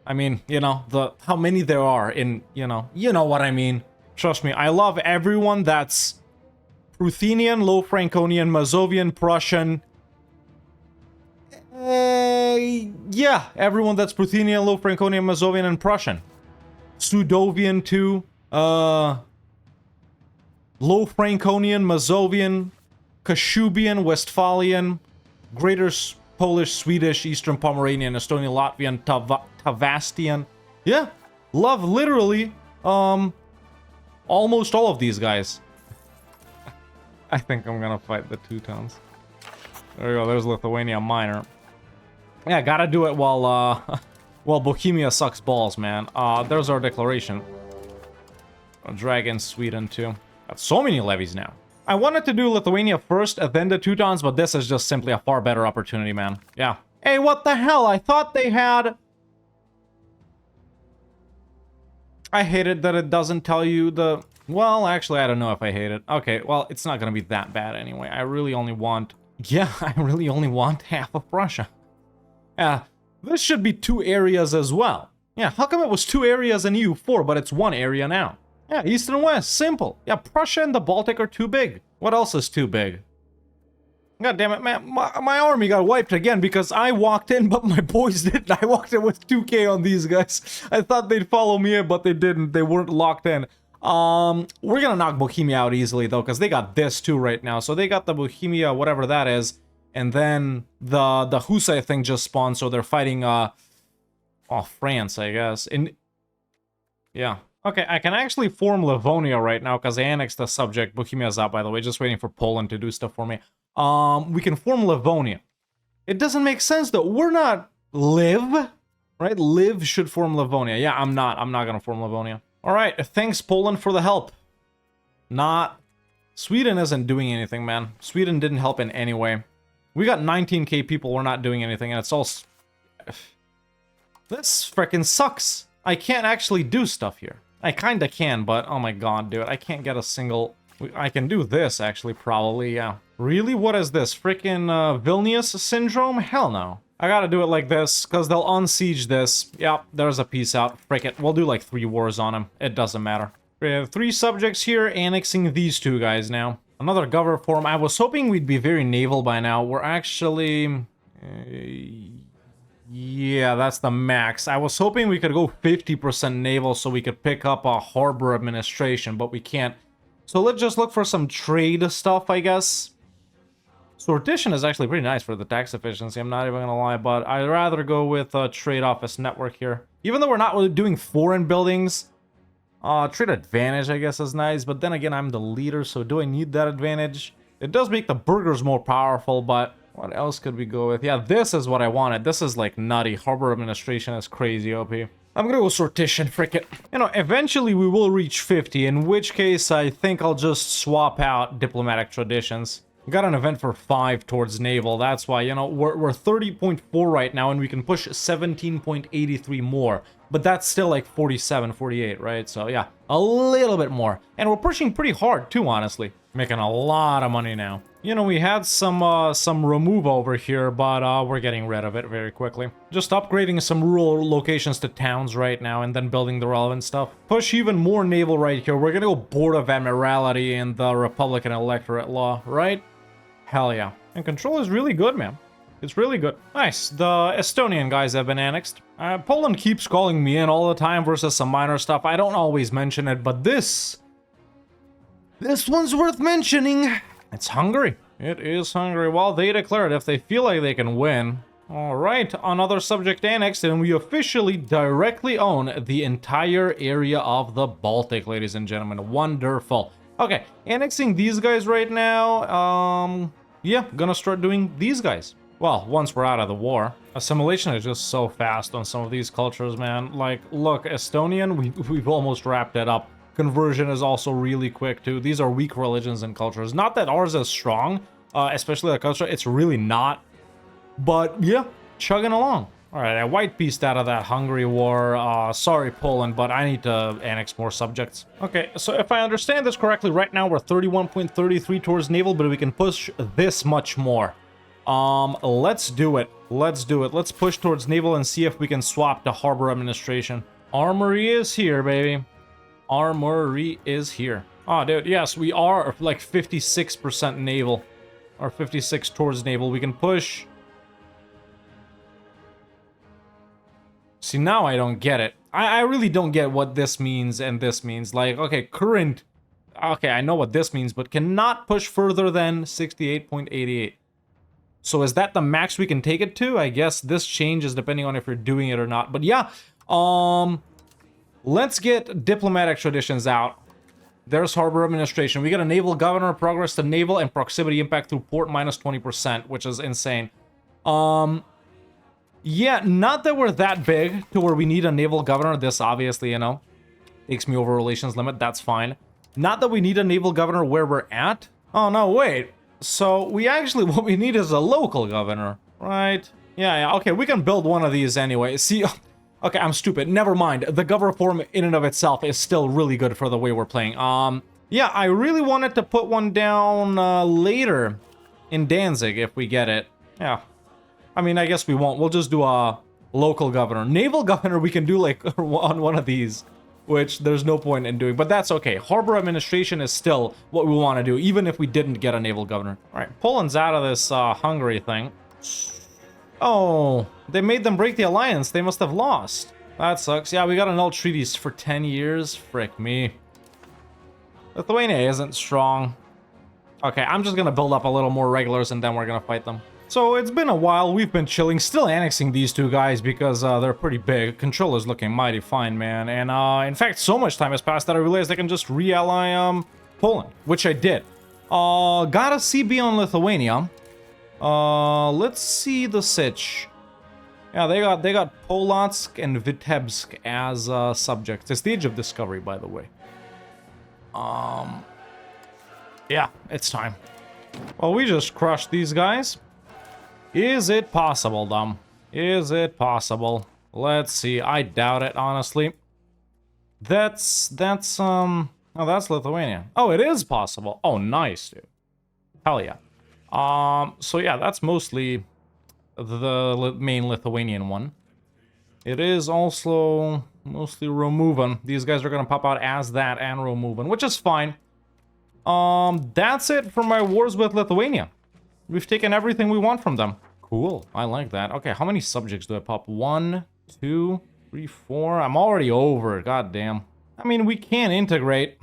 [SPEAKER 1] I mean, you know, how many there are in, you know what I mean. Trust me, I love everyone that's Ruthenian, Low Franconian, Mazovian, Prussian. Yeah, everyone that's Ruthenian, Low Franconian, Mazovian, and Prussian. Sudovian too. Low Franconian, Mazovian, Kashubian, Westphalian, Greater Polish, Swedish, Eastern Pomeranian, Estonian, Latvian, Tavastian. Yeah, love literally, almost all of these guys. I think I'm gonna fight the Teutons. There we go, there's Lithuania Minor. Yeah, gotta do it while, well, Bohemia sucks balls, man. There's our declaration. Dragon Sweden, too. Got so many levies now. I wanted to do Lithuania first, then the Teutons, but this is just simply a far better opportunity, man. Yeah. Hey, what the hell? I thought they had... I hate it that it doesn't tell you the... Well, actually, I don't know if I hate it. Okay, well, it's not gonna be that bad anyway. I really only want... Yeah, I really only want half of Prussia. Yeah, this should be 2 areas as well. Yeah, how come it was 2 areas in EU4, but it's 1 area now? Yeah, East and West, simple. Yeah, Prussia and the Baltic are too big. What else is too big? God damn it, man, my army got wiped again because I walked in, but my boys didn't. I walked in with 2k on these guys. I thought they'd follow me in, but they didn't. They weren't locked in. We're gonna knock Bohemia out easily, though, because they got this, too, right now. So they got the Bohemia, whatever that is, and then the Hussite thing just spawned, so they're fighting, France, I guess. Yeah. Okay, I can actually form Livonia right now, because I annexed the subject. Bohemia's out, by the way, just waiting for Poland to do stuff for me. We can form Livonia. It doesn't make sense, though. We're not Liv, right? Liv should form Livonia. Yeah, I'm not gonna form Livonia. Alright, thanks, Poland, for the help. Sweden isn't doing anything, man. Sweden didn't help in any way. We got 19k people, we're not doing anything, and it's all... This frickin' sucks. I can't actually do stuff here. I kinda can, but oh my god, dude, I can't get a single... I can do this, actually, probably, yeah. Really? What is this? Frickin' Vilnius syndrome? Hell no. I gotta do it like this, because they'll unsiege this. Yep, there's a peace out. Frick it. We'll do like 3 wars on them. It doesn't matter. We have 3 subjects here, annexing these 2 guys now. Another governor form. I was hoping we'd be very naval by now. We're actually... yeah, that's the max. I was hoping we could go 50% naval so we could pick up a harbor administration, but we can't. So let's just look for some trade stuff, I guess. Sortition is actually pretty nice for the tax efficiency, I'm not even gonna lie, but I'd rather go with a trade office network here. Even though we're not really doing foreign buildings, trade advantage, I guess, is nice, but then again, I'm the leader, so do I need that advantage? It does make the burghers more powerful, but what else could we go with? Yeah, this is what I wanted. This is, like, nutty. Harbor administration is crazy, OP. I'm gonna go sortition, frick it. You know, eventually we will reach 50, in which case I think I'll just swap out diplomatic traditions. We got an event for 5 towards naval, that's why, you know, we're 30.4 right now, and we can push 17.83 more. But that's still like 47, 48, right? So yeah, a little bit more. And we're pushing pretty hard too, honestly. Making a lot of money now. You know, we had some remove over here, but we're getting rid of it very quickly. Just upgrading some rural locations to towns right now, and then building the relevant stuff. Push even more naval right here. We're gonna go Board of Admiralty in the Republican electorate law, right? Hell yeah. And control is really good, man.
[SPEAKER 2] It's really good. Nice. The Estonian guys have been annexed. Poland keeps calling me in all the time versus some minor stuff. I don't always mention it, but this one's worth mentioning. It's Hungary. It is Hungary. Well, they declared if they feel like they can win. All right, another subject annexed, and we officially directly own the entire area of the Baltic, ladies and gentlemen. Wonderful. Okay, annexing these guys right now. Yeah, gonna start doing these guys. Well, once we're out of the war. Assimilation is just so fast on some of these cultures, man. Like, look, Estonian, we've almost wrapped it up. Conversion is also really quick, too. These are weak religions and cultures. Not that ours is strong, especially the culture. It's really not. But, yeah, chugging along. All right, I white pieced out of that Hungary war. Sorry, Poland, but I need to annex more subjects. Okay, so if I understand this correctly, right now we're 31.33 towards naval, but we can push this much more. Let's do it. Let's do it. Let's push towards naval and see if we can swap to harbor administration. Armory is here, baby. Armory is here. Oh, dude, yes, we are like 56% naval. Or 56 towards naval. We can push. See, now I don't get it. I really don't get what this means and this means. Like, okay, current. Okay, I know what this means, but cannot push further than 68.88. So is that the max we can take it to? I guess this changes depending on if you're doing it or not. But yeah, let's get diplomatic traditions out. There's harbor administration. We got a naval governor, progress to naval, and proximity impact through port minus 20%, which is insane. Yeah, not that we're that big to where we need a naval governor. This obviously, you know, takes me over relations limit. That's fine. Not that we need a naval governor where we're at. Oh, no, wait. So we actually, what we need is a local governor, right? Yeah, okay, we can build one of these anyway. See, okay, I'm stupid. Never mind. The governor form in and of itself is still really good for the way we're playing. Yeah, I really wanted to put one down later in Danzig if we get it. Yeah. I mean, I guess we won't. We'll just do a local governor. Naval governor we can do like on one of these, which there's no point in doing, but that's okay. Harbor administration is still what we want to do, even if we didn't get a naval governor. All right, Poland's out of this Hungary thing. Oh, they made them break the alliance. They must have lost. That sucks. Yeah, we got annulled treaties for 10 years. Frick me. Lithuania isn't strong. Okay, I'm just gonna build up a little more regulars and then we're gonna fight them. So it's been a while, we've been chilling, still annexing these two guys because they're pretty big. Control is looking mighty fine, man. And in fact, so much time has passed that I realized I can just re-ally Poland, which I did. Got a CB on Lithuania. Let's see the Sich. Yeah, they got Polotsk and Vitebsk as subjects. It's the Age of Discovery, by the way. Yeah, it's time. Well, we just crushed these guys. Is it possible, Dom? Is it possible? Let's see. I doubt it, honestly. That's oh, that's Lithuania. Oh, it is possible. Oh, nice, dude. Hell yeah. So yeah, that's mostly the main Lithuanian one. It is also mostly Romuvan. These guys are gonna pop out as that and Romuvan, which is fine. That's it for my wars with Lithuania. We've taken everything we want from them. Cool. I like that. Okay, how many subjects do I pop? 1, 2, 3, 4. I'm already over. God damn. I mean, we can integrate.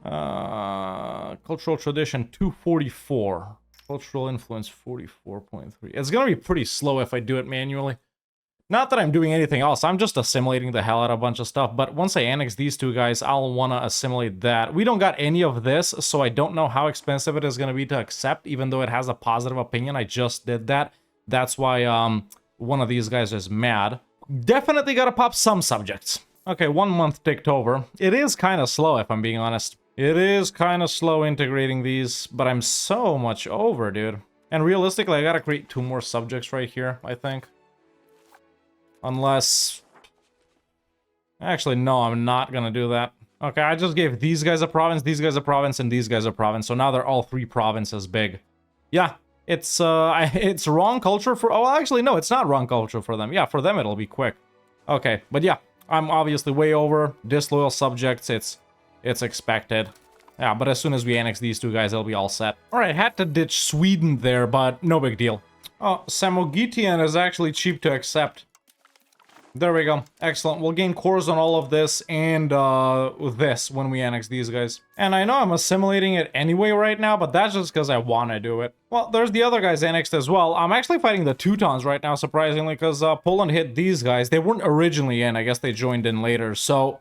[SPEAKER 2] Cultural tradition 244. Cultural influence 44.3. It's gonna be pretty slow if I do it manually. Not that I'm doing anything else, I'm just assimilating the hell out of a bunch of stuff, but once I annex these two guys, I'll want to assimilate that. We don't got any of this, so I don't know how expensive it is going to be to accept, even though it has a positive opinion. I just did that. That's why one of these guys is mad. Definitely got to pop some subjects. Okay, 1 month ticked over. It is kind of slow, if I'm being honest. It is kind of slow integrating these, but I'm so much over, dude. And realistically, I got to create 2 more subjects right here, I think. Unless... Actually, no, I'm not gonna do that. Okay, I just gave these guys a province, these guys a province, and these guys a province. So now they're all 3 provinces big. Yeah, it's wrong culture for... Oh, actually, no, it's not wrong culture for them. Yeah, for them, it'll be quick. Okay, but yeah, I'm obviously way over. Disloyal subjects, it's expected. Yeah, but as soon as we annex these two guys, it'll be all set. All right, had to ditch Sweden there, but no big deal. Oh, Samogitian is actually cheap to accept. There we go. Excellent. We'll gain cores on all of this and this when we annex these guys. And I know I'm assimilating it anyway right now, but that's just because I want to do it. Well, there's the other guys annexed as well. I'm actually fighting the Teutons right now, surprisingly, because Poland hit these guys. They weren't originally in. I guess they joined in later. So,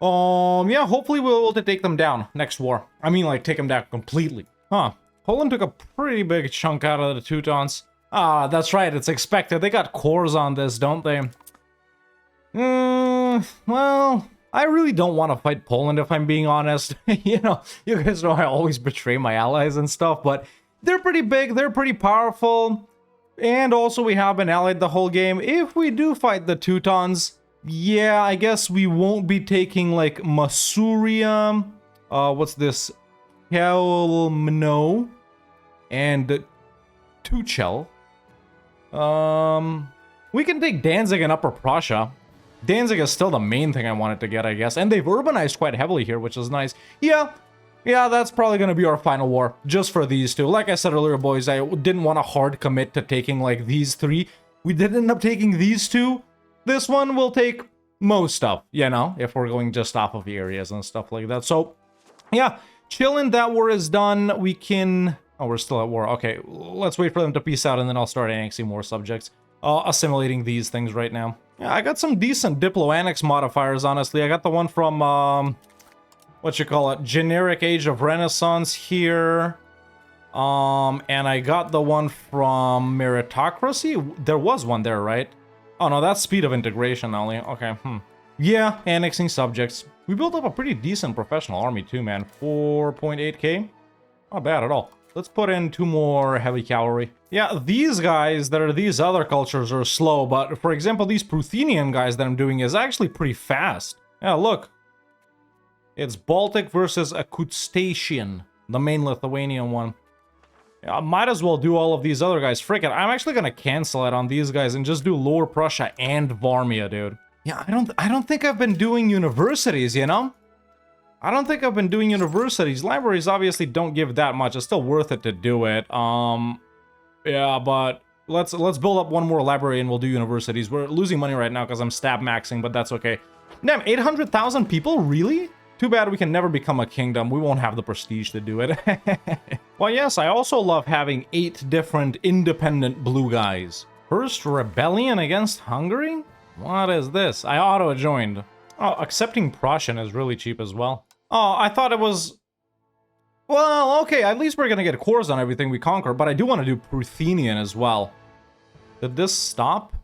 [SPEAKER 2] yeah, hopefully we'll be able to take them down next war. I mean, like, take them down completely. Huh. Poland took a pretty big chunk out of the Teutons. Ah, that's right. It's expected. They got cores on this, don't they? Well, I really don't want to fight Poland if I'm being honest. You know, you guys know I always betray my allies and stuff, but they're pretty big, they're pretty powerful, and also we have been allied the whole game. If we do fight the Teutons, yeah, I guess we won't be taking, like, Masuria, what's this? Kelmno, and Tuchel. We can take Danzig and Upper Prussia. Danzig is still the main thing I wanted to get, I guess. And they've urbanized quite heavily here, which is nice. Yeah, that's probably going to be our final war, just for these two. Like I said earlier, boys, I didn't want to hard commit to taking, like, these three. We did end up taking these two. This one will take most of, you know, if we're going just off of the areas and stuff like that. So, yeah, chilling. That war is done. We can... Oh, we're still at war. Okay, let's wait for them to peace out, and then I'll start annexing more subjects. Assimilating these things right now. Yeah, I got some decent Diplo-Annex modifiers, honestly. I got the one from, what you call it, Generic Age of Renaissance here. And I got the one from Meritocracy. There was one there, right? Oh, no, that's Speed of Integration only. Okay, Yeah, annexing subjects. We built up a pretty decent professional army, too, man. 4.8k? Not bad at all. Let's put in 2 more heavy cavalry. Yeah, these guys that are these other cultures are slow, but for example, these Pruthenian guys that I'm doing is actually pretty fast. Yeah, look. It's Baltic versus Akutstatian, the main Lithuanian one. Yeah, I might as well do all of these other guys. Frick it, I'm actually gonna cancel it on these guys and just do Lower Prussia and Varmia, dude. Yeah, I don't think I've been doing universities, you know? I don't think I've been doing universities. Libraries obviously don't give that much. It's still worth it to do it. Yeah, but let's build up one more library and we'll do universities. We're losing money right now because I'm stab maxing, but that's okay. Damn, 800,000 people? Really? Too bad we can never become a kingdom. We won't have the prestige to do it. Well, yes, I also love having 8 different independent blue guys. First rebellion against Hungary? What is this? I auto-joined. Oh, accepting Prussian is really cheap as well. Oh, I thought it was... Well, okay, at least we're gonna get cores on everything we conquer, but I do want to do Pruthenian as well. Did this stop?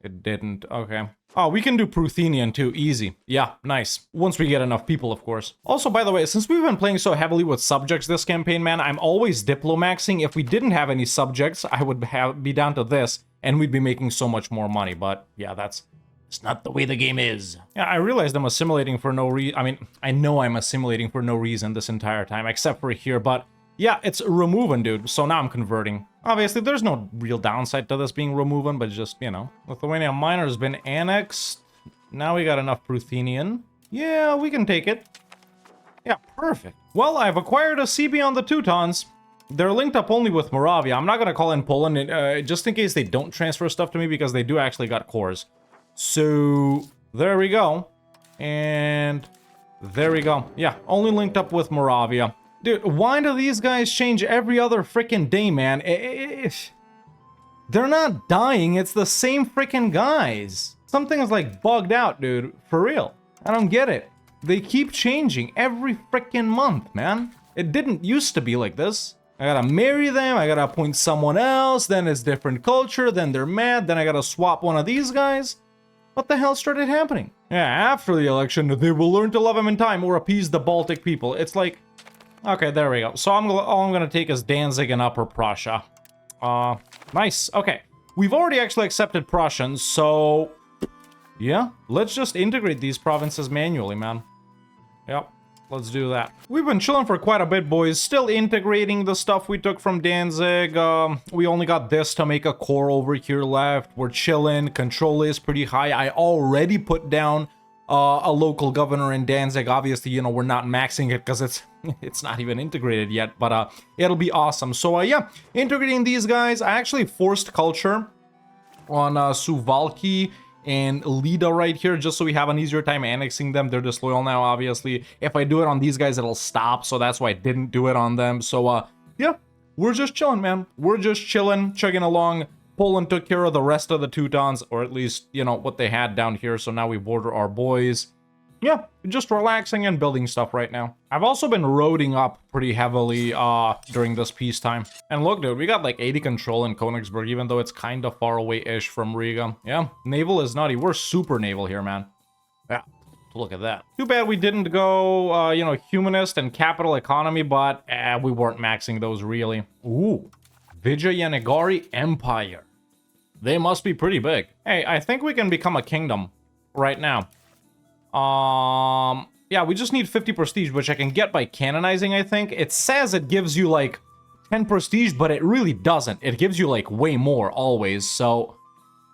[SPEAKER 2] It didn't. Okay. Oh, we can do Pruthenian too. Easy. Yeah, nice. Once we get enough people, of course. Also, by the way, since we've been playing so heavily with subjects this campaign, man, I'm always diplomaxing. If we didn't have any subjects, I would be down to this, and we'd be making so much more money. But, yeah, that's... It's not the way the game is. Yeah, I realized I'm assimilating for no reason. I mean, I know I'm assimilating for no reason this entire time, except for here, but yeah, it's removing, dude. So now I'm converting. Obviously, there's no real downside to this being removing, but just, you know. Lithuania Minor has been annexed. Now we got enough Pruthenian. Yeah, we can take it. Yeah, perfect. Well, I've acquired a CB on the Teutons. They're linked up only with Moravia. I'm not going to call in Poland, just in case they don't transfer stuff to me, because they do actually got cores. So, there we go. And there we go. Yeah, only linked up with Moravia. Dude, why do these guys change every other freaking day, man? They're not dying, it's the same freaking guys. Something is like bugged out, dude. For real. I don't get it. They keep changing every freaking month, man. It didn't used to be like this. I gotta marry them, I gotta appoint someone else, then it's different culture, then they're mad, then I gotta swap one of these guys. What the hell started happening? Yeah, after the election, they will learn to love him in time or appease the Baltic people. It's like... Okay, there we go. So all I'm gonna take is Danzig and Upper Prussia. Nice. Okay. We've already actually accepted Prussians, so... Yeah, let's just integrate these provinces manually, man. Yep. Let's do that. We've been chilling for quite a bit, boys. Still integrating the stuff we took from Danzig. We only got this to make a core over here left. We're chilling. Control is pretty high. I already put down a local governor in Danzig. Obviously, you know, we're not maxing it because it's It's not even integrated yet, but it'll be awesome. So yeah, integrating these guys. I actually forced culture on Suwałki and Lida right here, just so we have an easier time annexing them. They're disloyal now, obviously. If I do it on these guys, it'll stop, so that's why I didn't do it on them. So yeah, we're just chilling, man. We're just chilling, chugging along. Poland took care of the rest of the Teutons, or at least, you know, what they had down here, so now we border our boys. Yeah, just relaxing and building stuff right now. I've also been roading up pretty heavily during this peacetime. And look, dude, we got like 80 control in Königsberg, even though it's kind of far away-ish from Riga. Yeah, naval is nutty. We're super naval here, man. Yeah, look at that. Too bad we didn't go, you know, humanist and capital economy, but we weren't maxing those really. Ooh, Vijayanagari Empire. They must be pretty big. Hey, I think we can become a kingdom right now. Yeah, we just need 50 prestige, which I can get by canonizing, I think. It says it gives you, like, 10 prestige, but it really doesn't. It gives you, like, way more, always. So,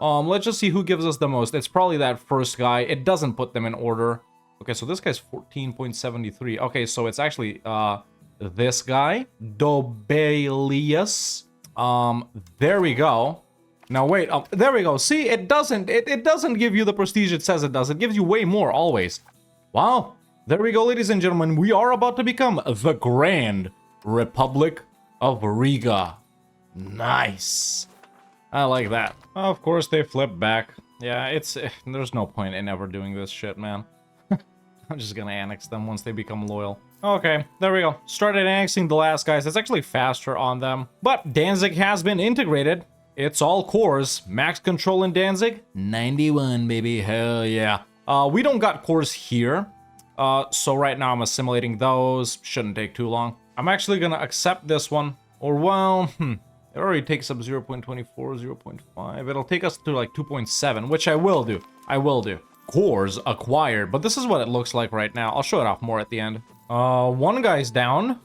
[SPEAKER 2] let's just see who gives us the most. It's probably that first guy. It doesn't put them in order. Okay, so this guy's 14.73. Okay, so it's actually, this guy. Dobelius. There we go. Now wait, there we go. See, it doesn't give you the prestige it says it does. It gives you way more always. Wow. There we go, ladies and gentlemen. We are about to become the Grand Republic of Riga. Nice. I like that. Of course, they flip back. Yeah, there's no point in ever doing this shit, man. I'm just gonna annex them once they become loyal. Okay, there we go. Started annexing the last guys. It's actually faster on them. But Danzig has been integrated. It's all cores. Max control in Danzig? 91, baby. Hell yeah. We don't got cores here. So right now I'm assimilating those. Shouldn't take too long. I'm actually gonna accept this one. Or, well, it already takes up 0.24, 0.5. It'll take us to like 2.7, which I will do. I will do. Cores acquired. But this is what it looks like right now. I'll show it off more at the end. One guy's down.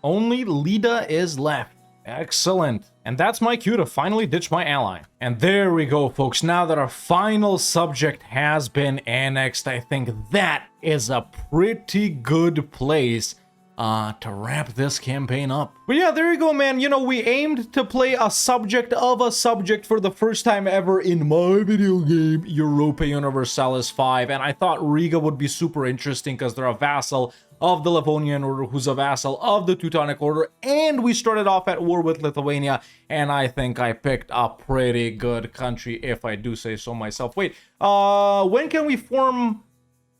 [SPEAKER 2] Only Lida is left. Excellent. And that's my cue to finally ditch my ally. And there we go, folks. Now that our final subject has been annexed, I think that is a pretty good place to wrap this campaign up. But yeah, there you go, man. You know, we aimed to play a subject of a subject for the first time ever in my video game, Europa Universalis 5. And I thought Riga would be super interesting because they're a vassal of the Livonian Order, who's a vassal of the Teutonic Order, and we started off at war with Lithuania, and I think I picked a pretty good country, if I do say so myself. Wait, when can we form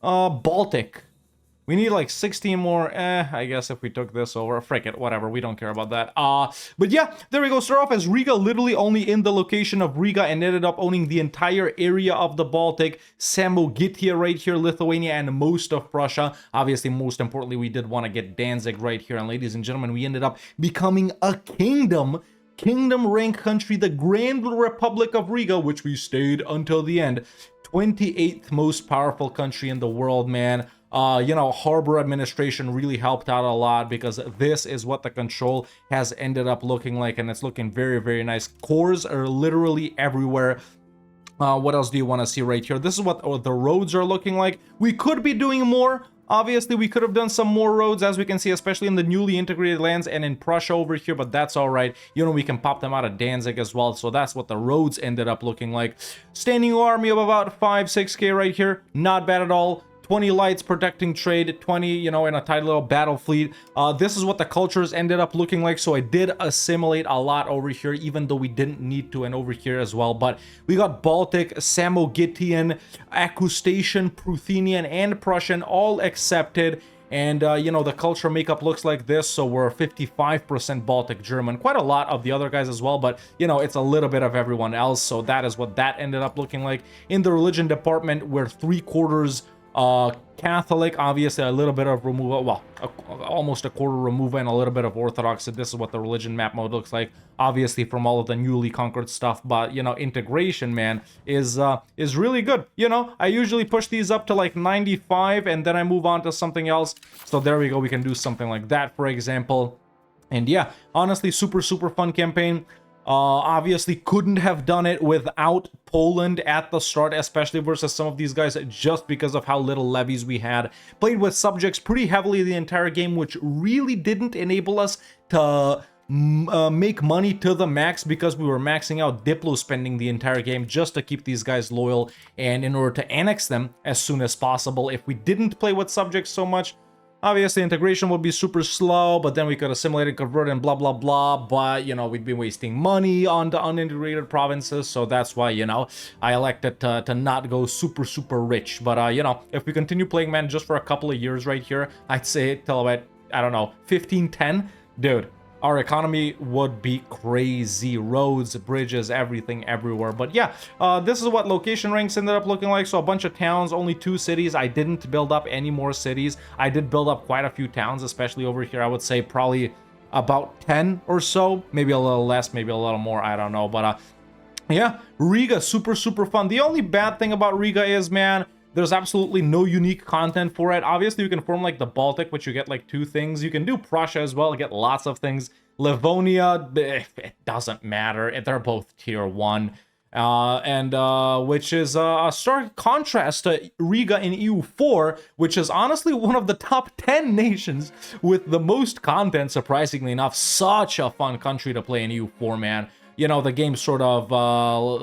[SPEAKER 2] Baltic? We need like 16 more. I guess if we took this over, frick it, whatever. We don't care about that. But yeah, there we go. Start off as Riga, literally only in the location of Riga, and ended up owning the entire area of the Baltic, Samogitia right here, Lithuania, and most of Prussia. Obviously, most importantly, we did want to get Danzig right here. And ladies and gentlemen, we ended up becoming a kingdom rank country, the Grand Republic of Riga, which we stayed until the end. 28th most powerful country in the world, man. You know, harbor administration really helped out a lot because this is what the control has ended up looking like, and it's looking very, very nice. Cores are literally everywhere. What else do you want to see right here? This is what the roads are looking like. We could be doing more. Obviously, we could have done some more roads, as we can see, especially in the newly integrated lands and in Prussia over here, but that's all right. You know, we can pop them out of Danzig as well, so that's what the roads ended up looking like. Standing army of about 5-6k right here. Not bad at all. 20 lights protecting trade, 20, you know, in a tight little battle fleet. This is what the cultures ended up looking like, so I did assimilate a lot over here, even though we didn't need to, and over here as well. But we got Baltic, Samogitian, Accustation, Pruthenian, and Prussian all accepted. And, you know, the culture makeup looks like this, so we're 55% Baltic German. Quite a lot of the other guys as well, but, you know, it's a little bit of everyone else, so that is what that ended up looking like. In the religion department, we're 3/4 Catholic, obviously a little bit of removal, well, almost a quarter removal, and a little bit of Orthodox. So this is what the religion map mode looks like, obviously from all of the newly conquered stuff. But, you know, integration, man, is really good. You know, I usually push these up to like 95 and then I move on to something else. So there we go, we can do something like that, for example. And yeah, honestly, super fun campaign. Obviously couldn't have done it without Poland at the start, especially versus some of these guys, just because of how little levies we had. Played with subjects pretty heavily the entire game, which really didn't enable us to make money to the max, because we were maxing out Diplo spending the entire game just to keep these guys loyal and in order to annex them as soon as possible. If we didn't play with subjects so much, obviously integration would be super slow, but then we could assimilate and convert and blah blah blah, but you know, we'd be wasting money on the unintegrated provinces, so that's why, you know, I elected to not go super rich. But you know, if we continue playing, man, just for a couple of years right here, I'd say till about, I don't know, 15, 10, dude, our economy would be crazy. Roads, bridges, everything, everywhere. But yeah, this is what location ranks ended up looking like. So a bunch of towns, only 2 cities. I didn't build up any more cities. I did build up quite a few towns, especially over here. I would say probably about 10 or so. Maybe a little less, maybe a little more. I don't know. But yeah, Riga, super fun. The only bad thing about Riga is, man, there's absolutely no unique content for it. Obviously, you can form like the Baltic, which you get like 2 things. You can do Prussia as well, get lots of things. Livonia, it doesn't matter. They're both tier 1. Which is a stark contrast to Riga in EU4, which is honestly one of the top 10 nations with the most content, surprisingly enough. Such a fun country to play in EU4, man. You know, the game sort of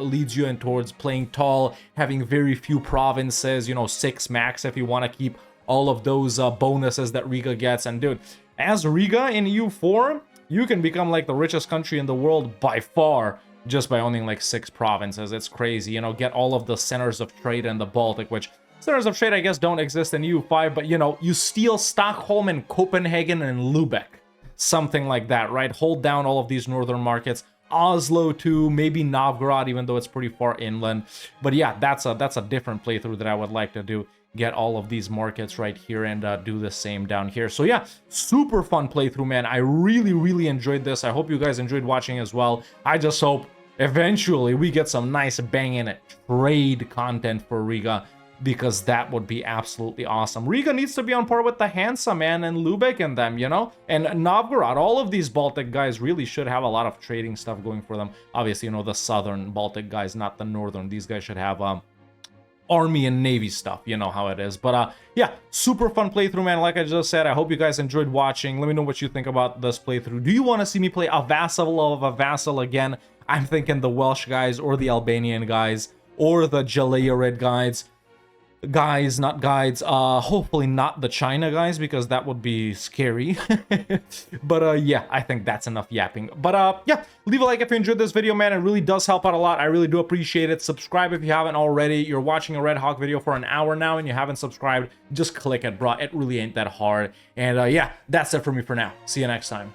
[SPEAKER 2] leads you in towards playing tall, having very few provinces, you know, 6 max if you want to keep all of those bonuses that Riga gets. And dude, as Riga in EU4, you can become like the richest country in the world by far just by owning like 6 provinces. It's crazy, you know, get all of the centers of trade in the Baltic, which centers of trade I guess don't exist in EU5, but you know, you steal Stockholm and Copenhagen and Lubeck, something like that, right? Hold down all of these northern markets. Oslo too, maybe Novgorod, even though it's pretty far inland. But yeah, that's a different playthrough that I would like to do. Get all of these markets right here and do the same down here. So yeah, super fun playthrough, man. I really enjoyed this. I hope you guys enjoyed watching as well. I just hope eventually we get some nice banging trade content for Riga, because that would be absolutely awesome. Riga needs to be on par with the Hansa, man, and Lubeck and them, you know? And Novgorod, all of these Baltic guys really should have a lot of trading stuff going for them. Obviously, you know, the southern Baltic guys, not the northern. These guys should have army and navy stuff, you know how it is. But yeah, super fun playthrough, man. Like I just said, I hope you guys enjoyed watching. Let me know what you think about this playthrough. Do you want to see me play a vassal of a vassal again? I'm thinking the Welsh guys or the Albanian guys or the Jalayarid guys, not guides, hopefully not the China guys, because that would be scary. But yeah, I think that's enough yapping. But yeah, leave a like if you enjoyed this video, man. It really does help out a lot. I really do appreciate it. Subscribe if you haven't already. You're watching a Red Hawk video for an hour now and you haven't subscribed, just click it, bro. It really ain't that hard. And yeah, that's it for me for now. See you next time.